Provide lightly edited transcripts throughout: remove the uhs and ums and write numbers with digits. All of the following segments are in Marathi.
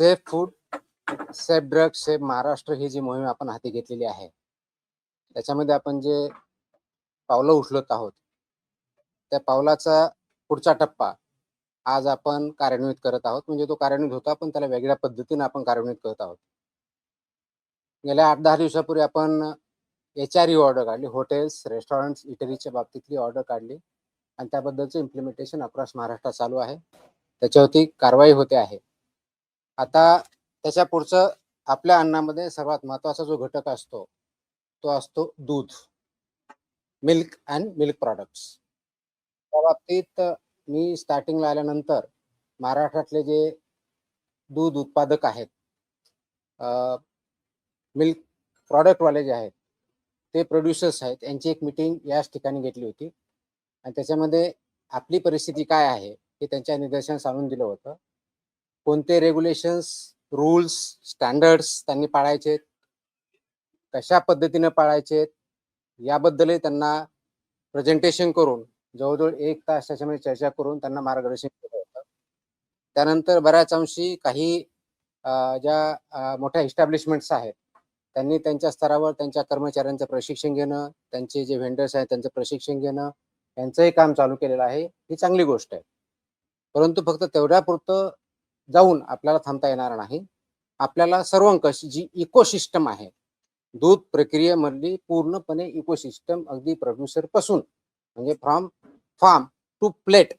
Safe food, safe drug, safe Maharashtra ही जी मोहीम आपण हाती घेतलेली आहे, त्याच्यामध्ये आपण जे पावलं उचलत आहोत, त्या पावलाचा पुढचा टप्पा आज आपण कार्यान्वित करत आहोत. म्हणजे तो कार्यान्वित होता, पण त्याला वेगळ्या पद्धतीने आपण कार्यान्वित करत आहोत. गेल्या 8-10 दिवसापूर्वी आपण HRE ऑर्डर काढली, हॉटेल्स, रेस्टॉरंट्स, इटरीच्या बाबतीतली ऑर्डर काढली आणि त्याबद्दलचं इम्प्लिमेंटेशन अक्रॉस महाराष्ट्र चालू आहे. त्याच्यावरती कारवाई होते आहे. आता त्याच्या पुढचं आपल्या अन्नामध्ये सर्वात महत्त्वाचा जो घटक असतो, तो असतो दूध, मिल्क अँड मिल्क प्रॉडक्ट्स. त्या बाबतीत मी स्टार्टिंगला आल्यानंतर महाराष्ट्रातले जे दूध उत्पादक आहेत, मिल्क प्रॉडक्टवाले जे आहेत, ते प्रोड्युसर्स आहेत, यांची एक मीटिंग याच ठिकाणी घेतली होती आणि त्याच्यामध्ये आपली परिस्थिती काय आहे हे त्यांच्या निदर्शनास आणून दिलं होतं. कोणते रेग्युलेशन्स, रूल्स, स्टँडर्ड्स त्यांनी पाळायचे, कशा पद्धतीने पाळायचे, याबद्दलही त्यांना प्रेझेंटेशन करून जवळजवळ 1 तास त्याच्यामध्ये चर्चा करून त्यांना मार्गदर्शन केलं होतं. त्यानंतर बऱ्याच अंशी काही ज्या मोठ्या इस्टॅब्लिशमेंट्स आहेत, त्यांनी त्यांच्या स्तरावर त्यांच्या कर्मचाऱ्यांचं प्रशिक्षण घेणं, त्यांचे जे व्हेंडर्स आहेत त्यांचं प्रशिक्षण घेणं, यांचंही काम चालू केलेलं आहे. ही चांगली गोष्ट आहे. परंतु फक्त तेवढ्यापुरतं जाऊन आपल्याला थांबता येणार नाही. आपल्याला सर्वंकष जी इकोसिस्टम आहे, दूध प्रक्रियेमधली पूर्णपणे इकोसिस्टम, अगदी प्रोड्युसर पासून म्हणजे फ्रॉम फार्म टू प्लेट,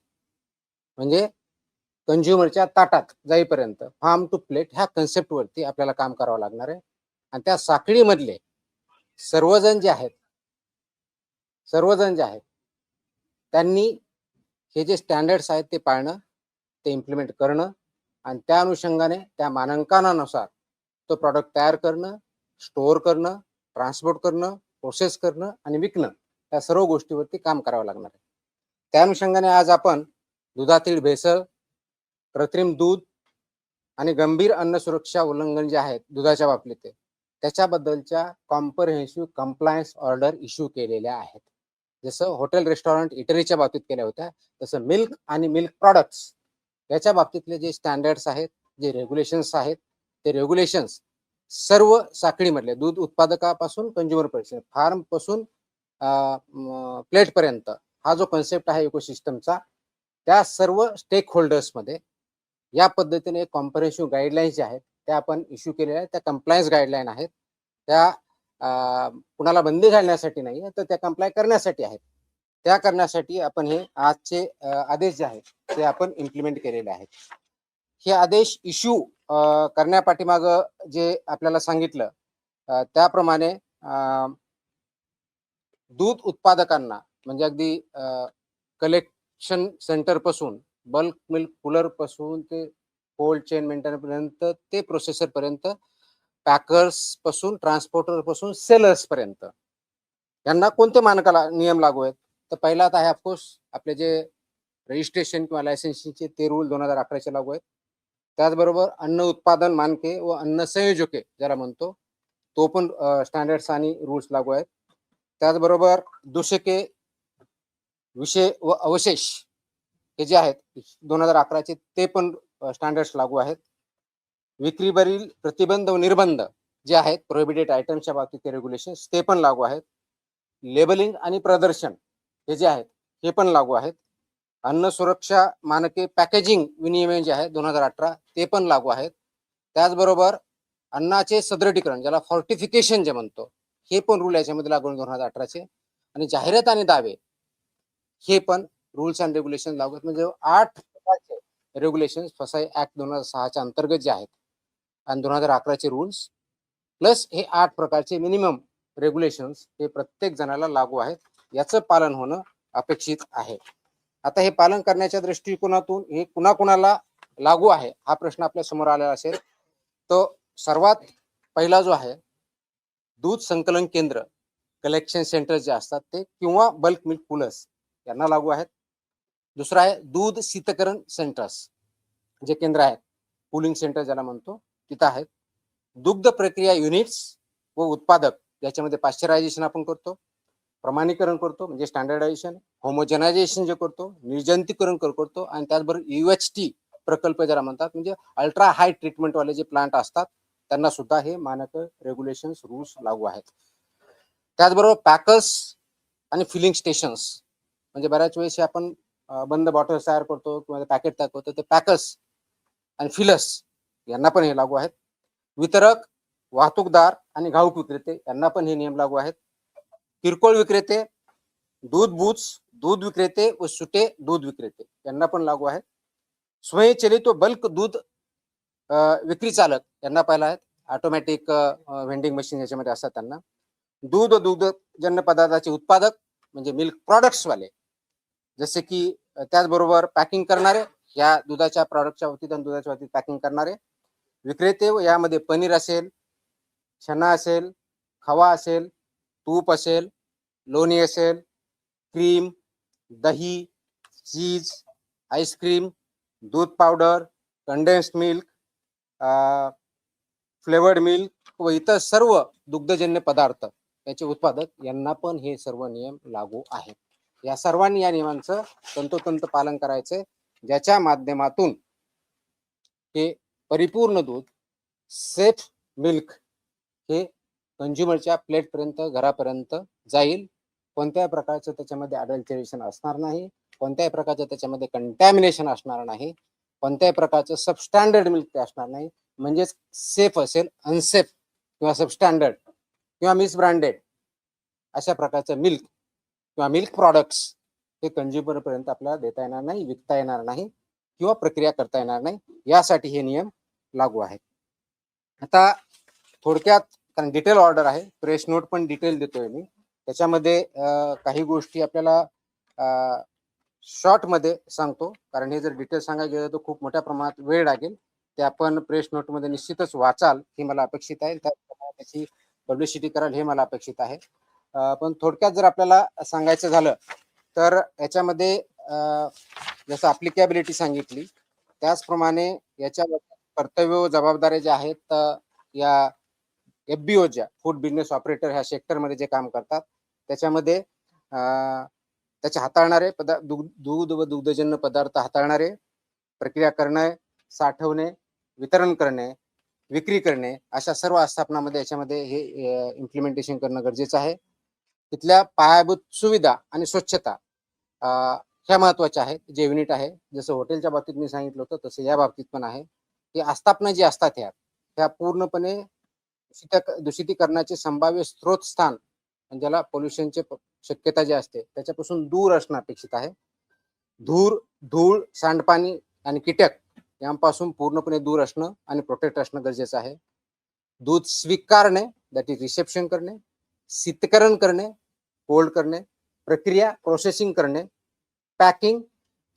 म्हणजे कंझ्युमरच्या ताटात जाईपर्यंत फार्म टू प्लेट ह्या कन्सेप्टवरती आपल्याला काम करावं लागणार आहे. आणि त्या साखळीमधले सर्वजण जे आहेत त्यांनी हे जे स्टँडर्ड्स आहेत ते पाळणं, ते इम्प्लिमेंट करणं आणि त्या अनुषंगाने त्या मानांकनानुसार तो प्रॉडक्ट तयार करणं, स्टोअर करणं, ट्रान्सपोर्ट करणं, प्रोसेस करणं आणि विकणं, या सर्व गोष्टीवरती काम करावं लागणार आहे. त्या अनुषंगाने आज आपण दुधातील भेसळ, कृत्रिम दूध आणि गंभीर अन्न सुरक्षा उल्लंघन जे आहेत दुधाच्या बाबतीत, त्याच्याबद्दलच्या कॉम्प्रिहेन्सिव्ह कंप्लायन्स ऑर्डर इश्यू केलेल्या आहेत. जसं हॉटेल, रेस्टॉरंट, इटरीच्या बाबतीत केल्या होत्या, तसं मिल्क आणि मिल्क प्रॉडक्ट्स याच्या बाबतीतले जे स्टँडर्ड्स आहेत, जे रेग्युलेशन्स आहेत, ते रेग्युलेशन्स सर्व साखळीमधले दूध उत्पादकापासून कंझ्युमर पर्यंत, फार्म पासून प्लेटपर्यंत हा जो कन्सेप्ट आहे इकोसिस्टमचा, त्या सर्व स्टेक होल्डर्समध्ये या पद्धतीने कॉम्प्रिहेन्सिव्ह गाईडलाईन्स जे आहेत त्या आपण इश्यू केलेल्या आहेत. त्या कंप्लायन्स गाईडलाईन आहेत. त्या कुणाला बंदी घालण्यासाठी नाही, तर त्या कंप्लाय करण्यासाठी आहेत. त्या करण्यासाठी आपण हे आजचे आदेश जे आहेत ते आपण इम्प्लिमेंट केलेले आहेत. हे आदेश इश्यू करण्यापाठीमाग जे आपल्याला सांगितलं त्याप्रमाणे दूध उत्पादकांना म्हणजे अगदी कलेक्शन सेंटर पासून, बल्क मिल्क कूलर पासून ते कोल्ड चेन मेंटेनर पर्यंत, ते प्रोसेसर पर्यंत, पॅकर्स पासून, ट्रान्सपोर्टर पासून सेलर्स पर्यंत, यांना कोणते मानकाला नियम लागू आहेत? तर पहिला आता आहे ऑफकोर्स आपले जे रजिस्ट्रेशन किंवा लायसन्सिंगचे ते रूल 2011चे लागू आहेत. त्याचबरोबर अन्न उत्पादन मानके व अन्न संयोजके ज्याला म्हणतो, तो पण स्टँडर्ड्स आणि रूल्स लागू आहेत. त्याचबरोबर दूषके, विषय व अवशेष हे जे आहेत 2011चे ते पण स्टँडर्ड्स लागू आहेत. विक्रीवरील प्रतिबंध व निर्बंध जे आहेत, प्रोहिबिटेड आयटम्सच्या बाबतीत रेग्युलेशन्स ते पण लागू आहेत. लेबलिंग आणि प्रदर्शन हे जे आहेत हे पण लागू आहेत. अन्न सुरक्षा मानके पॅकेजिंग विनियमन जे आहे 2018 ते पण लागू आहेत. त्याचबरोबर अन्नाचे सदृढीकरण ज्याला फॉर्टिफिकेशन जे म्हणतो, हे पण रूल याच्यामध्ये लागू 2018चे. आणि जाहिरात आणि दावे हे पण रूल्स अँड रेग्युलेशन लागू आहेत. म्हणजे 8 प्रकारचे रेग्युलेशन फसाई ऍक्ट 2006च्या अंतर्गत जे आहेत आणि 2011चे रूल्स प्लस हे 8 प्रकारचे मिनिमम रेग्युलेशन्स हे प्रत्येक जणाला लागू आहेत. याचं पालन होणं अपेक्षित आहे. आता हे पालन करण्याच्या दृष्टिकोनातून हे कुणाकुणाला लागू आहे हा प्रश्न आपल्या समोर आलेला असेल. तो सर्वात पहिला जो आहे, दूध संकलन केंद्र, कलेक्शन सेंटर जे असतात ते किंवा बल्क मिल्क कूलर्स यांना लागू आहेत. दुसरा आहे दूध शीतकरण सेंटर्स जे केंद्र आहेत, कूलिंग सेंटर ज्याला म्हणतो, तिथं आहेत. दुग्ध प्रक्रिया युनिट्स व उत्पादक ज्याच्यामध्ये पाश्चरायझेशन आपण करतो, प्रमाणीकरण करतो म्हणजे स्टँडर्डायझेशन, होमोजेनायझेशन जे करतो, निर्जंतुकीकरण करतो आणि त्याचबरोबर UHT प्रकल्प ज्याला म्हणतात, म्हणजे अल्ट्रा हाय ट्रीटमेंट वाले जे प्लांट असतात त्यांना सुद्धा हे मानक रेग्युलेशन्स रूल्स लागू आहेत. त्याचबरोबर पॅकर्स आणि फिलिंग स्टेशन्स, म्हणजे बऱ्याच वेळेस आपण बंद बॉटल्स तयार करतो किंवा पॅकेट तयार करतो, ते पॅकर्स आणि फिलर्स यांना पण हे लागू आहेत. वितरक, वाहतूकदार आणि घाऊक विक्रेते यांना पण हे नियम लागू आहेत. किरकोळ विक्रेते, दूध बूथ्स, दूध विक्रेते व सुटे दूध विक्रेते यांना पण लागू आहेत. स्वयंचलित व बल्क दूध विक्री चालक यांना पाहिलं आहेत. ऑटोमॅटिक व्हेंडिंग मशीन याच्यामध्ये असतात त्यांना. दूध व दुग्धजन्य पदार्थाचे उत्पादक म्हणजे मिल्क प्रॉडक्ट्स वाले, जसे की त्याचबरोबर पॅकिंग करणारे, या दुधाच्या प्रॉडक्टच्या बाबतीत आणि दुधाच्या बाबतीत पॅकिंग करणारे विक्रेते, व यामध्ये पनीर असेल, चना असेल, खवा असेल, तूप असेल, लोणी असेल, क्रीम, दही, चीज, आईस्क्रीम, दूध powder, condensed milk, flavoured milk व इतर सर्व दुग्धजन्य पदार्थ याचे उत्पादक यांना पण हे सर्व नियम लागू आहेत. या सर्वांनी या नियमांचं तंतोतंत पालन करायचंय, ज्याच्या माध्यमातून हे परिपूर्ण दूध, सेफ मिल्क हे कंझ्युमरच्या प्लेट पर्यंत, घरापर्यंत जाईल. कोणत्याही प्रकारचं त्याच्यामध्ये अडल्टरेशन असणार नाही, कोणत्याही प्रकारचं त्याच्यामध्ये कंटॅमिनेशन असणार नाही, कोणत्याही प्रकारचं सबस्टँडर्ड मिल्क ते असणार नाही. म्हणजेच सेफ असेल, अनसेफ किंवा सबस्टँडर्ड किंवा मिसब्रँडेड अशा प्रकारचं मिल्क किंवा मिल्क प्रॉडक्ट्स हे कंझ्युमर पर्यंत आपल्याला देता येणार नाही, विकता येणार नाही किंवा प्रक्रिया करता येणार नाही. यासाठी हे नियम लागू आहेत. आता थोडक्यात, कारण डिटेल ऑर्डर आहे, प्रेस नोट पण डिटेल देतोय मी, त्याच्यामध्ये काही गोष्टी आपल्याला शॉर्ट मध्ये सांगतो, कारण हे जर डिटेल सांगायला गेलं तर खूप मोठ्या प्रमाणात वेळ लागेल. ते आपण प्रेस नोट मध्ये निश्चितच वाचाल हे मला अपेक्षित आहे, त्याची पब्लिसिटी कराल हे मला अपेक्षित आहे. पण थोडक्यात जर आपल्याला सांगायचं झालं तर याच्यामध्ये जसं अप्लिकेबिलिटी सांगितली, त्याचप्रमाणे याच्या कर्तव्य व जबाबदाऱ्या ज्या आहेत, या FBO ज्या फूड बिझनेस ऑपरेटर ह्या सेक्टरमध्ये जे काम करतात त्याच्यामध्ये त्याचे हाताळणारे दूध व दुग्धजन्य पदार्थ हाताळणारे, प्रक्रिया करणे, साठवणे, वितरण करणे, विक्री करणे, अशा सर्व आस्थापनामध्ये याच्यामध्ये हे इम्प्लिमेंटेशन करणं गरजेचं आहे. तिथल्या पायाभूत सुविधा आणि स्वच्छता ह्या महत्वाच्या आहेत. जे युनिट आहे, जसं हॉटेलच्या बाबतीत मी सांगितलं होतं तसं या बाबतीत पण आहे, की आस्थापना जी असतात ह्या पूर्णपणे दूषितीकरणाचे संभाव्य स्त्रोत स्थान, ज्याला पोल्युशनचे शक्यता जी असते त्याच्यापासून दूर असणं अपेक्षित आहे. धूळ, सांडपाणी आणि कीटक यांपासून पूर्णपणे दूर असणं आणि प्रोटेक्ट असणं गरजेचं आहे. दूध स्वीकारणे, दॅट इज रिसेप्शन करणे, शीतकरण करणे, कोल्ड करणे, प्रक्रिया प्रोसेसिंग करणे, पॅकिंग,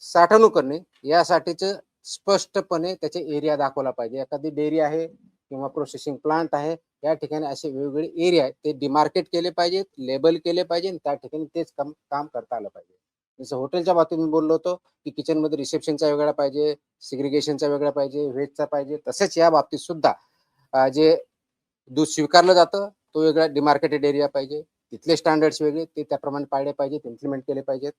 साठवणूक करणे, यासाठीच स्पष्टपणे त्याचे एरिया दाखवला पाहिजे. एखादी डेअरी आहे किंवा प्रोसेसिंग प्लांट आहे, या ठिकाणी असे वेगवेगळे एरिया आहेत, ते डिमार्केट केले पाहिजेत, लेबल केले पाहिजे, त्या ठिकाणी तेच काम करता आलं पाहिजे. जसं हॉटेलच्या बाबतीत मी बोललो होतो की किचनमध्ये रिसेप्शनचा वेगळा पाहिजे, सिग्रिगेशनचा वेगळा पाहिजे, व्हेजचा पाहिजे, तसेच या बाबतीत सुद्धा जे दूध स्वीकारलं जातं तो वेगळा डिमार्केटेड एरिया पाहिजे, तिथले स्टँडर्ड्स वेगळे, ते त्याप्रमाणे पाळले पाहिजेत, इम्प्लिमेंट केले पाहिजेत.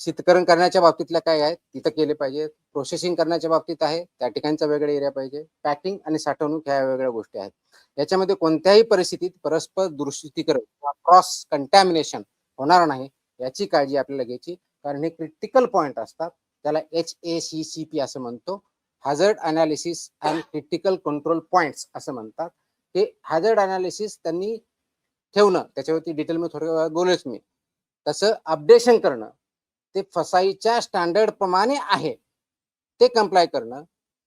शीतकरण करण्याच्या बाबतीतल्या काय आहेत तिथं केले पाहिजेत. प्रोसेसिंग करण्याच्या बाबतीत आहे त्या ठिकाणचा वेगळा एरिया पाहिजे. पॅकिंग आणि साठवणूक ह्या वेगळ्या गोष्टी आहेत. याच्यामध्ये कोणत्याही परिस्थितीत परस्पर दूषितीकरण किंवा क्रॉस कंटॅमिनेशन होणार नाही याची काळजी आपल्याला घ्यायची, कारण हे क्रिटिकल पॉईंट असतात. त्याला HACCP असं म्हणतो, hazard analysis and critical control points असं म्हणतात. हे हॅझर्ड अनालिसिस त्यांनी ठेवणं, त्याच्यावरती डिटेलमध्ये थोड्या वेळात बोलेच मी. तसं अपडेशन करणं, ते फसाईच्या स्टँडर्ड प्रमाणे आहे ते कंप्लाय करणं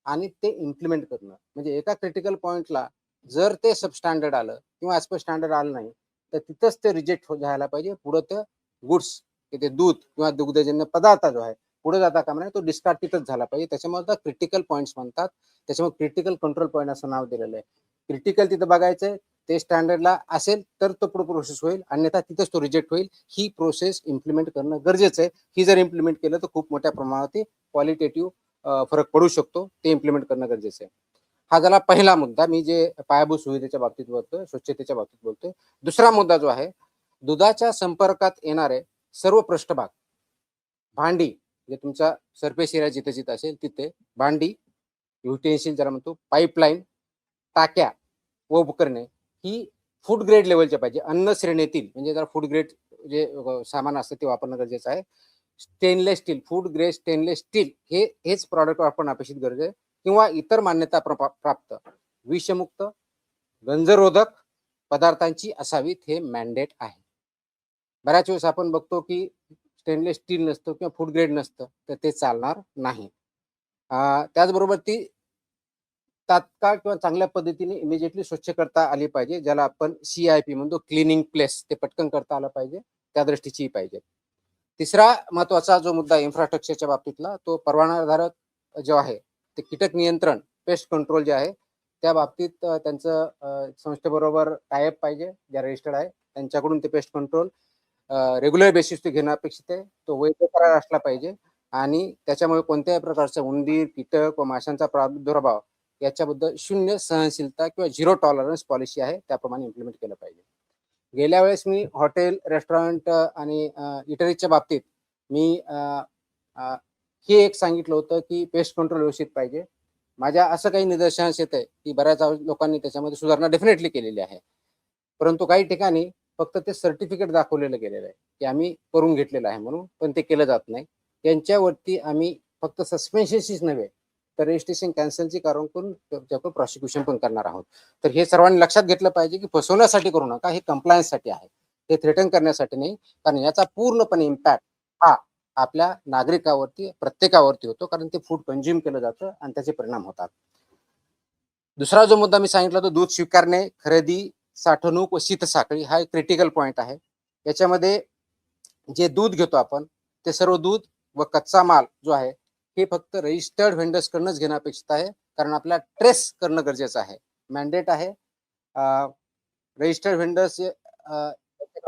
आणि ते इम्प्लिमेंट करणं. म्हणजे एका क्रिटिकल पॉइंटला जर ते सबस्टँडर्ड आलं किंवा ॲज पर स्टँडर्ड आलं नाही तर तिथंच ते रिजेक्ट झाला पाहिजे. पुढं ते गुड्स, ते दूध किंवा दुग्धजन्य पदार्थ जो आहे पुढे जाता कामा नये, तो डिस्कार्ड तिथंच झाला पाहिजे. त्याच्यामुळे क्रिटिकल पॉईंट्स म्हणतात, त्याच्यामुळे क्रिटिकल कंट्रोल पॉईंट असं नाव दिलेलं आहे. क्रिटिकल तिथं बघायचंय, ते स्टँडर्डला असेल तर तो पुढे प्रोसेस होईल, अन्यथा तिथंच तो रिजेक्ट होईल. ही प्रोसेस इम्प्लिमेंट करणं गरजेचं आहे. ही जर इम्प्लिमेंट केलं तर खूप मोठ्या प्रमाणात क्वालिटेटिव्ह फरक पडू शकतो, ते इम्प्लिमेंट करणं गरजेचं आहे. हा झाला पहिला मुद्दा, मी जे पायाभूत सुविधेच्या बाबतीत बोलतोय, स्वच्छतेच्या बाबतीत बोलतोय. दुसरा मुद्दा जो आहे, दुधाच्या संपर्कात येणारे सर्व पृष्ठभाग, भांडी, म्हणजे तुमचा सरफेस एरिया जिथे जिथे असेल तिथे भांडी, युटेन्सिल ज्याला म्हणतो, पाईपलाईन, टाक्या व उपकरणे ही फूड ग्रेड लेवलच्या पाहिजे. अन्न श्रेणीतील म्हणजे जरा फूड ग्रेड जे सामान असतं ते वापरणं गरजेचं आहे. Stainless steel, food grade stainless steel हेच प्रॉडक्ट वापरणं अपेक्षित गरज आहे, किंवा इतर मान्यता प्राप्त विषमुक्त गंजरोधक पदार्थांची असावीत हे मॅन्डेट आहे. बऱ्याच वेळेस आपण बघतो की स्टेनलेस स्टील नसतं किंवा फूड ग्रेड नसतं, तर ते चालणार नाही. त्याचबरोबर ती तात्काळ किंवा चांगल्या पद्धतीने इमिजिएटली स्वच्छ करता आली पाहिजे, ज्याला आपण CIP म्हणतो, क्लिनिंग प्लेस, ते पटकन करता आलं पाहिजे, त्या दृष्टीची पाहिजे. तिसरा महत्वाचा जो मुद्दा इन्फ्रास्ट्रक्चरच्या बाबतीतला, तो परवानाधारक जो आहे ते कीटक नियंत्रण, पेस्ट कंट्रोल जे आहे त्या बाबतीत त्यांचं संस्थेबरोबर टायअप पाहिजे, ज्या रजिस्टर्ड आहे त्यांच्याकडून ते पेस्ट कंट्रोल रेग्युलर बेसिस ते घेणं अपेक्षित आहे. तो वैध करार असला पाहिजे आणि त्याच्यामुळे कोणत्याही प्रकारचा उंदीर, कीटक व माशांचा प्रादुर्भाव याच्याबद्दल शून्य सहनशीलता किंवा झिरो टॉलरन्स पॉलिसी आहे, त्याप्रमाणे इम्प्लिमेंट केलं पाहिजे. गेल्या वेळेस मी हॉटेल, रेस्टॉरंट आणि इटरीच्या बाबतीत मी हे एक सांगितलं होतं की पेस्ट कंट्रोल व्यवस्थित पाहिजे. माझ्या असं काही निदर्शनास येत आहे की बऱ्याच लोकांनी त्याच्यामध्ये सुधारणा डेफिनेटली केलेली आहे, परंतु काही ठिकाणी फक्त ते सर्टिफिकेट दाखवलेलं गेलेलं आहे की आम्ही करून घेतलेलं आहे म्हणून, पण ते केलं जात नाही. त्यांच्यावरती आम्ही फक्त सस्पेन्शनशीच नव्हे तर रजिस्ट्रेशन कॅन्सलची कारवाई करून त्याच्यावर प्रॉसिक्युशन पण करणार आहोत. तर हे सर्वांनी लक्षात घेतलं पाहिजे की फसवण्यासाठी करू नका, हे कंप्लायन्ससाठी आहे, हे थ्रेटन करण्यासाठी नाही, कारण याचा पूर्णपणे इम्पॅक्ट हा आपल्या नागरिकावरती, प्रत्येकावरती होतो, कारण ते फूड कंझ्युम केलं जातं आणि त्याचे परिणाम होतात. दुसरा जो मुद्दा मी सांगितला तो दूध स्वीकारणे, खरेदी, साठवणूक व शीतसाखळी हा एक क्रिटिकल पॉइंट आहे. याच्यामध्ये जे दूध घेतो आपण ते सर्व दूध व कच्चा माल जो आहे हे फक्त रजिस्टर्ड व्हेंडर्स कडूनच घेणं अपेक्षित आहे, कारण आपल्याला ट्रेस करणं गरजेचं आहे, मॅन्डेट आहे. रजिस्टर्ड व्हेंडर्स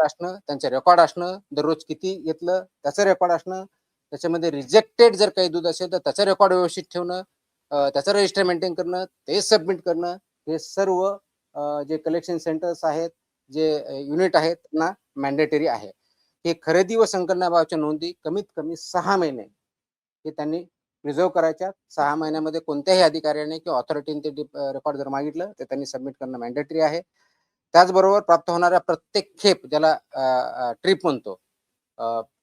असणं, त्यांचे रेकॉर्ड असणं, दररोज किती घेतलं त्याचं रेकॉर्ड असणं, त्याच्यामध्ये रिजेक्टेड जर काही दूध असेल तर त्याचं रेकॉर्ड व्यवस्थित ठेवणं, त्याचं रजिस्टर मेंटेन करणं, ते सबमिट करणं, हे सर्व जे कलेक्शन सेंटर्स आहेत, जे युनिट आहेत ना मॅन्डेटरी आहे. हे खरेदी व संकलनाबाबतच्या नोंदी कमीत कमी 6 महिने हे त्यांनी प्रिझर्व करायच्या. 6 महिन्यामध्ये कोणत्याही अधिकाऱ्याने किंवा ऑथॉरिटीने ते रेकॉर्ड जर मागितलं तर त्यांनी सबमिट करणं मॅन्डेटरी आहे. त्याचबरोबर प्राप्त होणाऱ्या प्रत्येक खेप, ज्याला ट्रिप म्हणतो,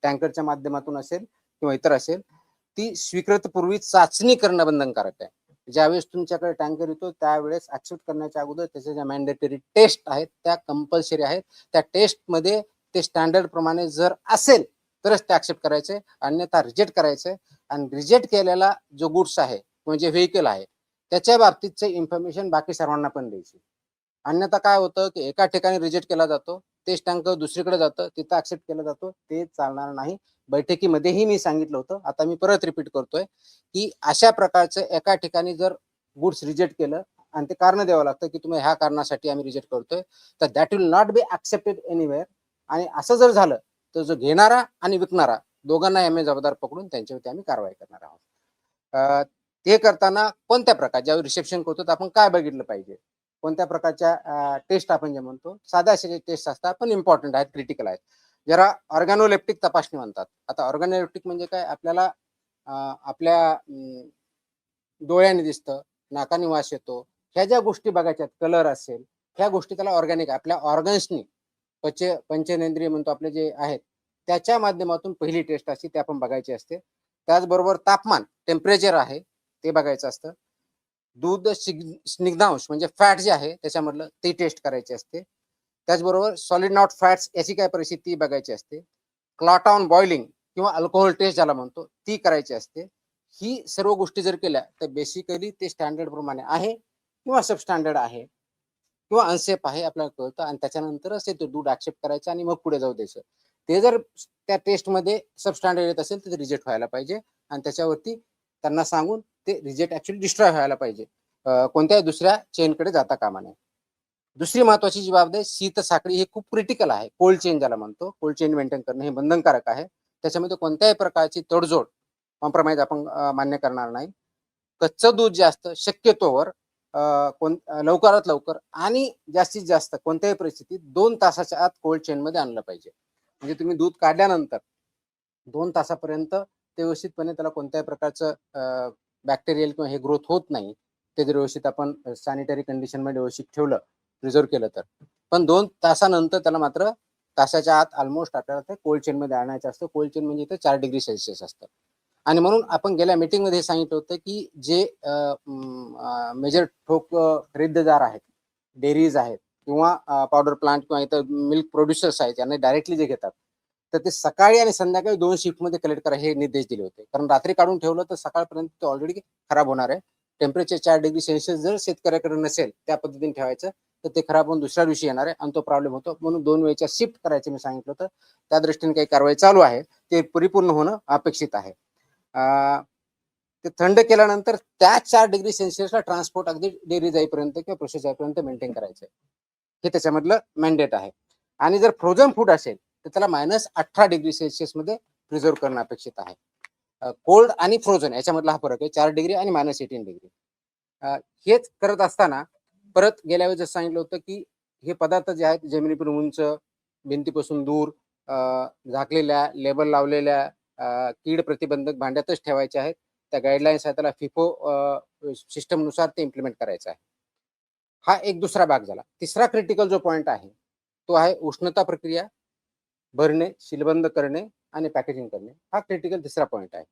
टँकरच्या माध्यमातून असेल किंवा इतर असेल, ती स्वीकृतपूर्वी चाचणी करणं बंधनकारक आहे. ज्यावेळेस तुमच्याकडे टँकर येतो त्यावेळेस ऍक्सेप्ट करण्याच्या अगोदर त्याच्या ज्या मॅन्डेटरी टेस्ट आहेत त्या कंपल्सरी आहेत. त्या टेस्टमध्ये ते स्टँडर्ड प्रमाणे जर असेल तरच ते ऍक्सेप्ट करायचे, अन्यथा रिजेक्ट करायचे. आणि रिजेक्ट केलेला जो गुड्स आहे म्हणजे व्हेकल आहे त्याच्या बाबतीतचे इन्फॉर्मेशन बाकी सर्वांना पण द्यायची. अन्यथा काय होतं की एका ठिकाणी रिजेक्ट केला जातो, तेच टँकर दुसरीकडे जातं, तिथं ऍक्सेप्ट केला जातो, ते चालणार नाही. बैठकीमध्येही मी सांगितलं होतं, आता मी परत रिपीट करतोय की अशा प्रकारचं एका ठिकाणी जर गुड्स रिजेक्ट केलं आणि ते कारण द्यावं लागतं की तुम्ही ह्या कारणासाठी आम्ही रिजेक्ट करतोय, तर that will not be accepted anywhere. आणि असं जर झालं तर जो घेणारा आणि विकणारा दोघांना आम्ही जबाबदार पकडून त्यांच्यावरती आम्ही कारवाई करणार आहोत. ते करताना कोणत्या प्रकार, ज्यावेळी रिसेप्शन करतो तर आपण काय बघितलं पाहिजे, कोणत्या प्रकारच्या टेस्ट आपण जे म्हणतो, साध्या असे टेस्ट असतात पण इम्पॉर्टंट आहेत, क्रिटिकल आहेत, जरा ऑर्गॅनोलेप्टिक तपासणी म्हणतात. आता ऑर्गॅनोलेप्टिक म्हणजे काय, आपल्याला आपल्या डोळ्याने दिसतं, नाकाने वास येतो, ह्या ज्या गोष्टी बघायच्यात, कलर असेल, ह्या गोष्टी त्याला ऑर्गॅनिक आपल्या ऑर्गन्सनी, पंचेंद्रिय म्हणतो आपले जे आहेत त्याच्या माध्यमातून पहिली टेस्ट असते, ते आपण बघायची असते. त्याचबरोबर तापमान, टेम्परेचर आहे ते बघायचं असतं. दूध स्निग्धांश म्हणजे फॅट जे आहे त्याच्यामधलं ते टेस्ट करायचे असते. त्याचबरोबर सॉलिड नॉट फॅट्स याची काय परिस्थिती बघायची असते. क्लॉट ऑन बॉइलिंग किंवा अल्कोहोल टेस्ट ज्याला म्हणतो ती करायची असते. ही सर्व गोष्टी जर केल्या तर बेसिकली ते स्टँडर्ड प्रमाणे आहे किंवा सबस्टँडर्ड आहे किंवा अनसेफ आहे आपल्याला कळतं, आणि त्याच्यानंतरच ते दूध ऍक्सेप्ट करायचं आणि मग पुढे जाऊ द्यायचं. ते जर त्या टेस्टमध्ये सबस्टँडर्ड येत असेल तर ते रिजेक्ट व्हायला पाहिजे आणि त्याच्यावरती त्यांना सांगून ते रिजेक्ट ऍक्च्युअली डिस्ट्रॉय व्हायला पाहिजे, कोणत्याही दुसऱ्या चेनकडे जाता कामा नये. दुसरी महत्वाची जी बाब आहे, शीत साखळी हे खूप क्रिटिकल आहे. कोल्ड चेन ज्याला म्हणतो, कोल्ड चेन मेंटेन करणं हे बंधनकारक आहे. त्याच्यामध्ये कोणत्याही प्रकारची तडजोड, कॉम्प्रोमाइज आपण मान्य करणार नाही. कच्चं दूध जे असतं शक्यतोवर लवकरात लवकर आणि जास्तीत जास्त कोणत्याही परिस्थितीत 2 तासाच्या आत कोल्ड चेन मध्ये आणलं पाहिजे. म्हणजे तुम्ही दूध काढल्यानंतर 2 तासापर्यंत ते व्यवस्थितपणे त्याला कोणत्याही प्रकारचं बॅक्टेरियल किंवा हे ग्रोथ होत नाही. ते जर व्यवस्थित आपण सॅनिटरी कंडिशनमध्ये व्यवस्थित ठेवलं, प्रिझर्व केलं तर. पण 2 तासानंतर त्याला मात्र तासाच्या आत ऑलमोस्ट आपल्याला ते कोल्ड चेनमध्ये आणायचं असतं. कोल्ड चेन म्हणजे इथे 4 डिग्री सेल्सिअस असतं. आणि म्हणून आपण गेल्या मीटिंगमध्ये हे सांगितलं होतं, की जे मेजर ठोक खरेदीदार आहेत, डेअरीज आहेत किंवा पावडर प्लांट किंवा इतर मिल्क प्रोड्युसर्स आहेत, यांना डायरेक्टली जे घेतात, तर ते सकाळी आणि संध्याकाळी 2 शिफ्टमध्ये कलेक्ट करा हे निर्देश दिले होते. कारण रात्री काढून ठेवलं तर सकाळपर्यंत ते ऑलरेडी खराब होणार आहे. टेम्परेचर 4 डिग्री सेल्सिअस जर शेतकऱ्याकडे नसेल त्या पद्धतीने ठेवायचं, तर ते खराब होऊन दुसऱ्या दिवशी येणार आहे आणि तो प्रॉब्लेम होतो. म्हणून 2 वेळच्या शिफ्ट करायचे मी सांगितलं होतं. त्या दृष्टीने काही कारवाई चालू आहे. ते परिपूर्ण होणं अपेक्षित आहे. ते थंड केल्यानंतर त्या 4 डिग्री सेल्सिअसला ट्रान्सपोर्ट अगदी डेअरी जाईपर्यंत किंवा प्रोसेस जाईपर्यंत मेंटेन करायचं आहे. हे त्याच्यामधलं मॅन्डेट आहे. आणि जर फ्रोझन फूड असेल तर त्याला -18 डिग्री सेल्सिअस मध्ये प्रिझर्व करणं अपेक्षित आहे. कोल्ड आणि फ्रोझन याच्यामधला हा फरक आहे. 4 डिग्री आणि -18 डिग्री. हेच करत असताना परत गेल्या वेळेस जसं सांगितलं होतं, की हे पदार्थ जे आहेत जमिनीपासून उंच, भिंतीपासून दूर, झाकलेल्या, लेबल लावलेल्या, कीड प्रतिबंधक भांड्यातच ठेवायचे आहेत. त्या गाईडलाईन्स आहेत, त्याला फिफो सिस्टमनुसार ते इम्प्लिमेंट करायचं आहे. हा एक दुसरा भाग झाला. तिसरा क्रिटिकल जो पॉइंट आहे तो आहे उष्णता प्रक्रिया, भरणे, सीलबंद करणे आणि पॅकेजिंग करणे. हा क्रिटिकल तिसरा पॉइंट आहे.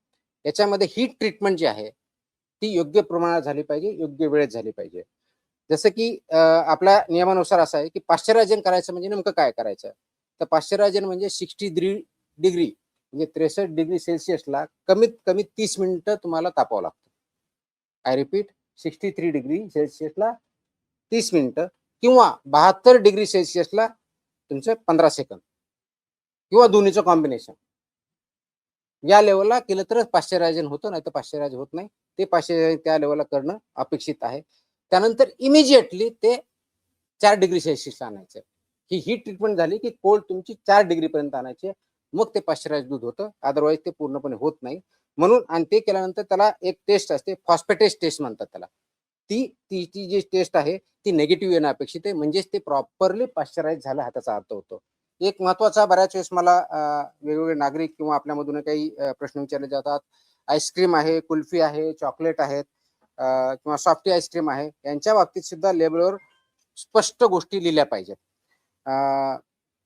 याच्यामध्ये हीट ट्रीटमेंट जी आहे ती योग्य प्रमाणात झाली पाहिजे, योग्य वेळेत झाली पाहिजे. जसं की आपल्या नियमानुसार असं आहे की पाश्चरायझन करायचं म्हणजे नेमकं काय करायचं? तर पाश्चरायझन म्हणजे 63 डिग्री म्हणजे 63 डिग्री सेल्सिअसला कमीत कमी 30 मिनिटं तुम्हाला तापावं लागतं. आय रिपीट, 63 डिग्री सेल्सिअसला 30 मिनिटं किंवा 72 डिग्री सेल्सिअसला तुमचं 15 सेकंद किंवा दोन्हीचं कॉम्बिनेशन. या लेवलला केलं तरच पाश्चरायझन होतं, नाही तर पाश्चरायझ होत नाही. ते पाश्चरायझन त्या लेवलला करणं अपेक्षित आहे. त्यानंतर इमिजिएटली ते 4 डिग्री सेल्सिअसला आणायचं. ही हीट ट्रीटमेंट झाली की कोल्ड तुमची 4 डिग्रीपर्यंत आणायची. मग ते पाश्चरायझ दूध होतं. अदरवाईज ते पूर्णपणे होत नाही. म्हणून आणि ते केल्यानंतर त्याला एक टेस्ट असते, फॉस्फेटेज टेस्ट म्हणतात त्याला. ती जी टेस्ट आहे ती निगेटिव्ह येणं अपेक्षित आहे. म्हणजेच ते प्रॉपरली पाश्चरायझ झालं हा त्याचा अर्थ होतो. एक महत्वाचा बऱ्याच वेळेस मला वेगवेगळे नागरिक किंवा आपल्यामधून काही प्रश्न विचारले जातात. आईस्क्रीम आहे, कुल्फी आहे, चॉकलेट आहेत किंवा सॉफ्टी आईस्क्रीम आहे. यांच्या बाबतीत सुद्धा लेबलवर स्पष्ट गोष्टी लिहिल्या पाहिजेत.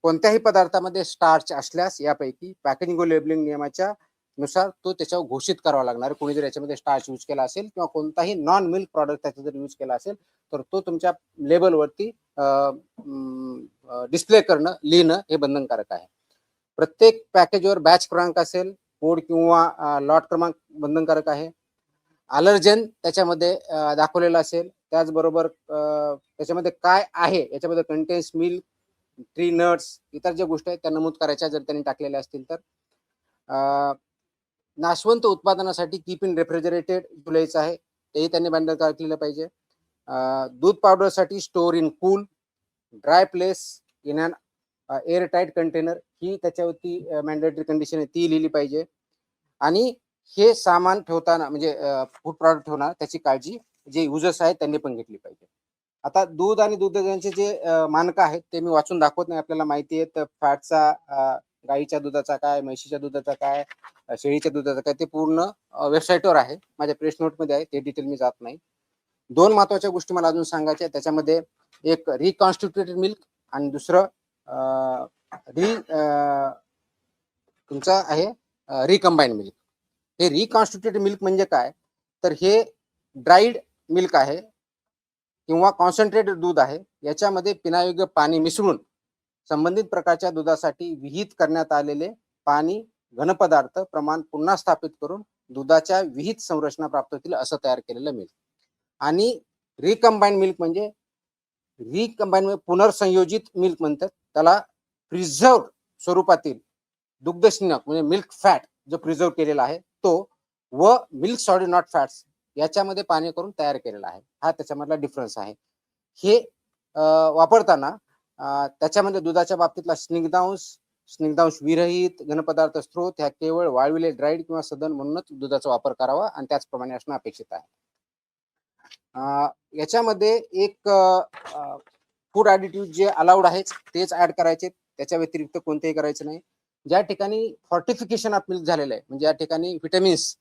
कोणत्याही पदार्थामध्ये स्टार्च असल्यास यापैकी पॅकेजिंग व लेबलिंग नियमाच्या नुसार तो त्याच्यावर घोषित करावा लागणार. कोणी जर याच्यामध्ये स्टार्च यूज केला असेल किंवा कोणताही नॉन मिल्क प्रॉडक्ट त्याचा जर यूज केला असेल तर तो तुमच्या लेबलवरती डिस्प्ले करणं, लिहिणं हे बंधनकारक आहे. प्रत्येक पॅकेजवर बॅच क्रमांक असेल, कोड किंवा लॉट क्रमांक बंधनकारक आहे. अलर्जन त्याच्यामध्ये दाखवलेलं असेल. त्याचबरोबर त्याच्यामध्ये काय आहे, याच्यामध्ये कंटेन्स मिल्क, ट्री नट्स, इतर ज्या गोष्टी आहेत त्या नमूद करायच्या जर त्यांनी टाकलेल्या असतील तर. नाशवंत उत्पादनासाठी कीप इन रेफ्रिजरेटेड लिहायचं आहे, तेही त्यांनी बंधनकारक लिहिलं पाहिजे. दूध पावडरसाठी store in cool, dry place in an air tight container, ही त्याच्यावरती मॅन्डेटरी कंडिशन आहे ती लिहिली पाहिजे. आणि हे सामान ठेवताना म्हणजे फूड प्रॉडक्ट ठेवणार त्याची काळजी जे युजर्स आहेत त्यांनी पण घेतली पाहिजे. आता दूध आणि दुधाचे जे मानकं आहेत ते मी वाचून दाखवत नाही, आपल्याला माहिती आहे. तर फॅटचा गाईच्या दुधाचा काय, म्हशीच्या दुधाचा काय, शेळीच्या दुधाचा काय, ते पूर्ण वेबसाईटवर आहे. माझ्या प्रेस नोटमध्ये आहे, ते डिटेल मी जात नाही. 2 महत्वाच्या गोष्टी मला अजून सांगायच्या आहेत. त्याच्यामध्ये एक रिकॉन्स्टिट्युटेड मिल्क आणि दुसरं तुमचा आहे रिकंबाईन मिल्क. हे रिकॉन्स्टिट्युटेड मिल्क म्हणजे काय, तर हे ड्राईड मिल्क आहे किंवा कॉन्सन्ट्रेटेड दूध आहे. याच्यामध्ये पिण्यायोग्य पाणी मिसळून संबंधित प्रकारच्या दुधासाठी विहित करण्यात आलेले पाणी घनपदार्थ प्रमाण पुन्हा स्थापित करून दुधाच्या विहित संरचना प्राप्त होतील असं तयार केलेलं मिल्क. आणि रिकंबाईन मिल्क म्हणजे पुनर्संयोजित मिल्क म्हणतात त्याला. प्रिझर्व स्वरूपातील दुग्धजन्य म्हणजे मिल्क फॅट जो प्रिझर्व केलेला आहे तो व मिल्क सॉलिड नॉट फॅट्स याच्यामध्ये पाणी करून तयार केलेला आहे. हा त्याच्यामधला डिफरन्स आहे. हे वापरताना त्याच्यामध्ये दुधाच्या बाबतीतला स्निग्धांश विरहित घनपदार्थ स्त्रोत ह्या केवळ वाळविले, ड्राईड किंवा सदन म्हणूनच दुधाचा वापर करावा आणि त्याचप्रमाणे असणं अपेक्षित आहे. याच्यामध्ये एक फूड ॲडिटिव्ह जे अलाउड आहेत तेच ऍड करायचे, त्याच्या व्यतिरिक्त कोणतेही करायचं नाही. ज्या ठिकाणी फॉर्टिफिकेशन ऑफ मिल्क झालेलं आहे, म्हणजे या ठिकाणी विटॅमिन्स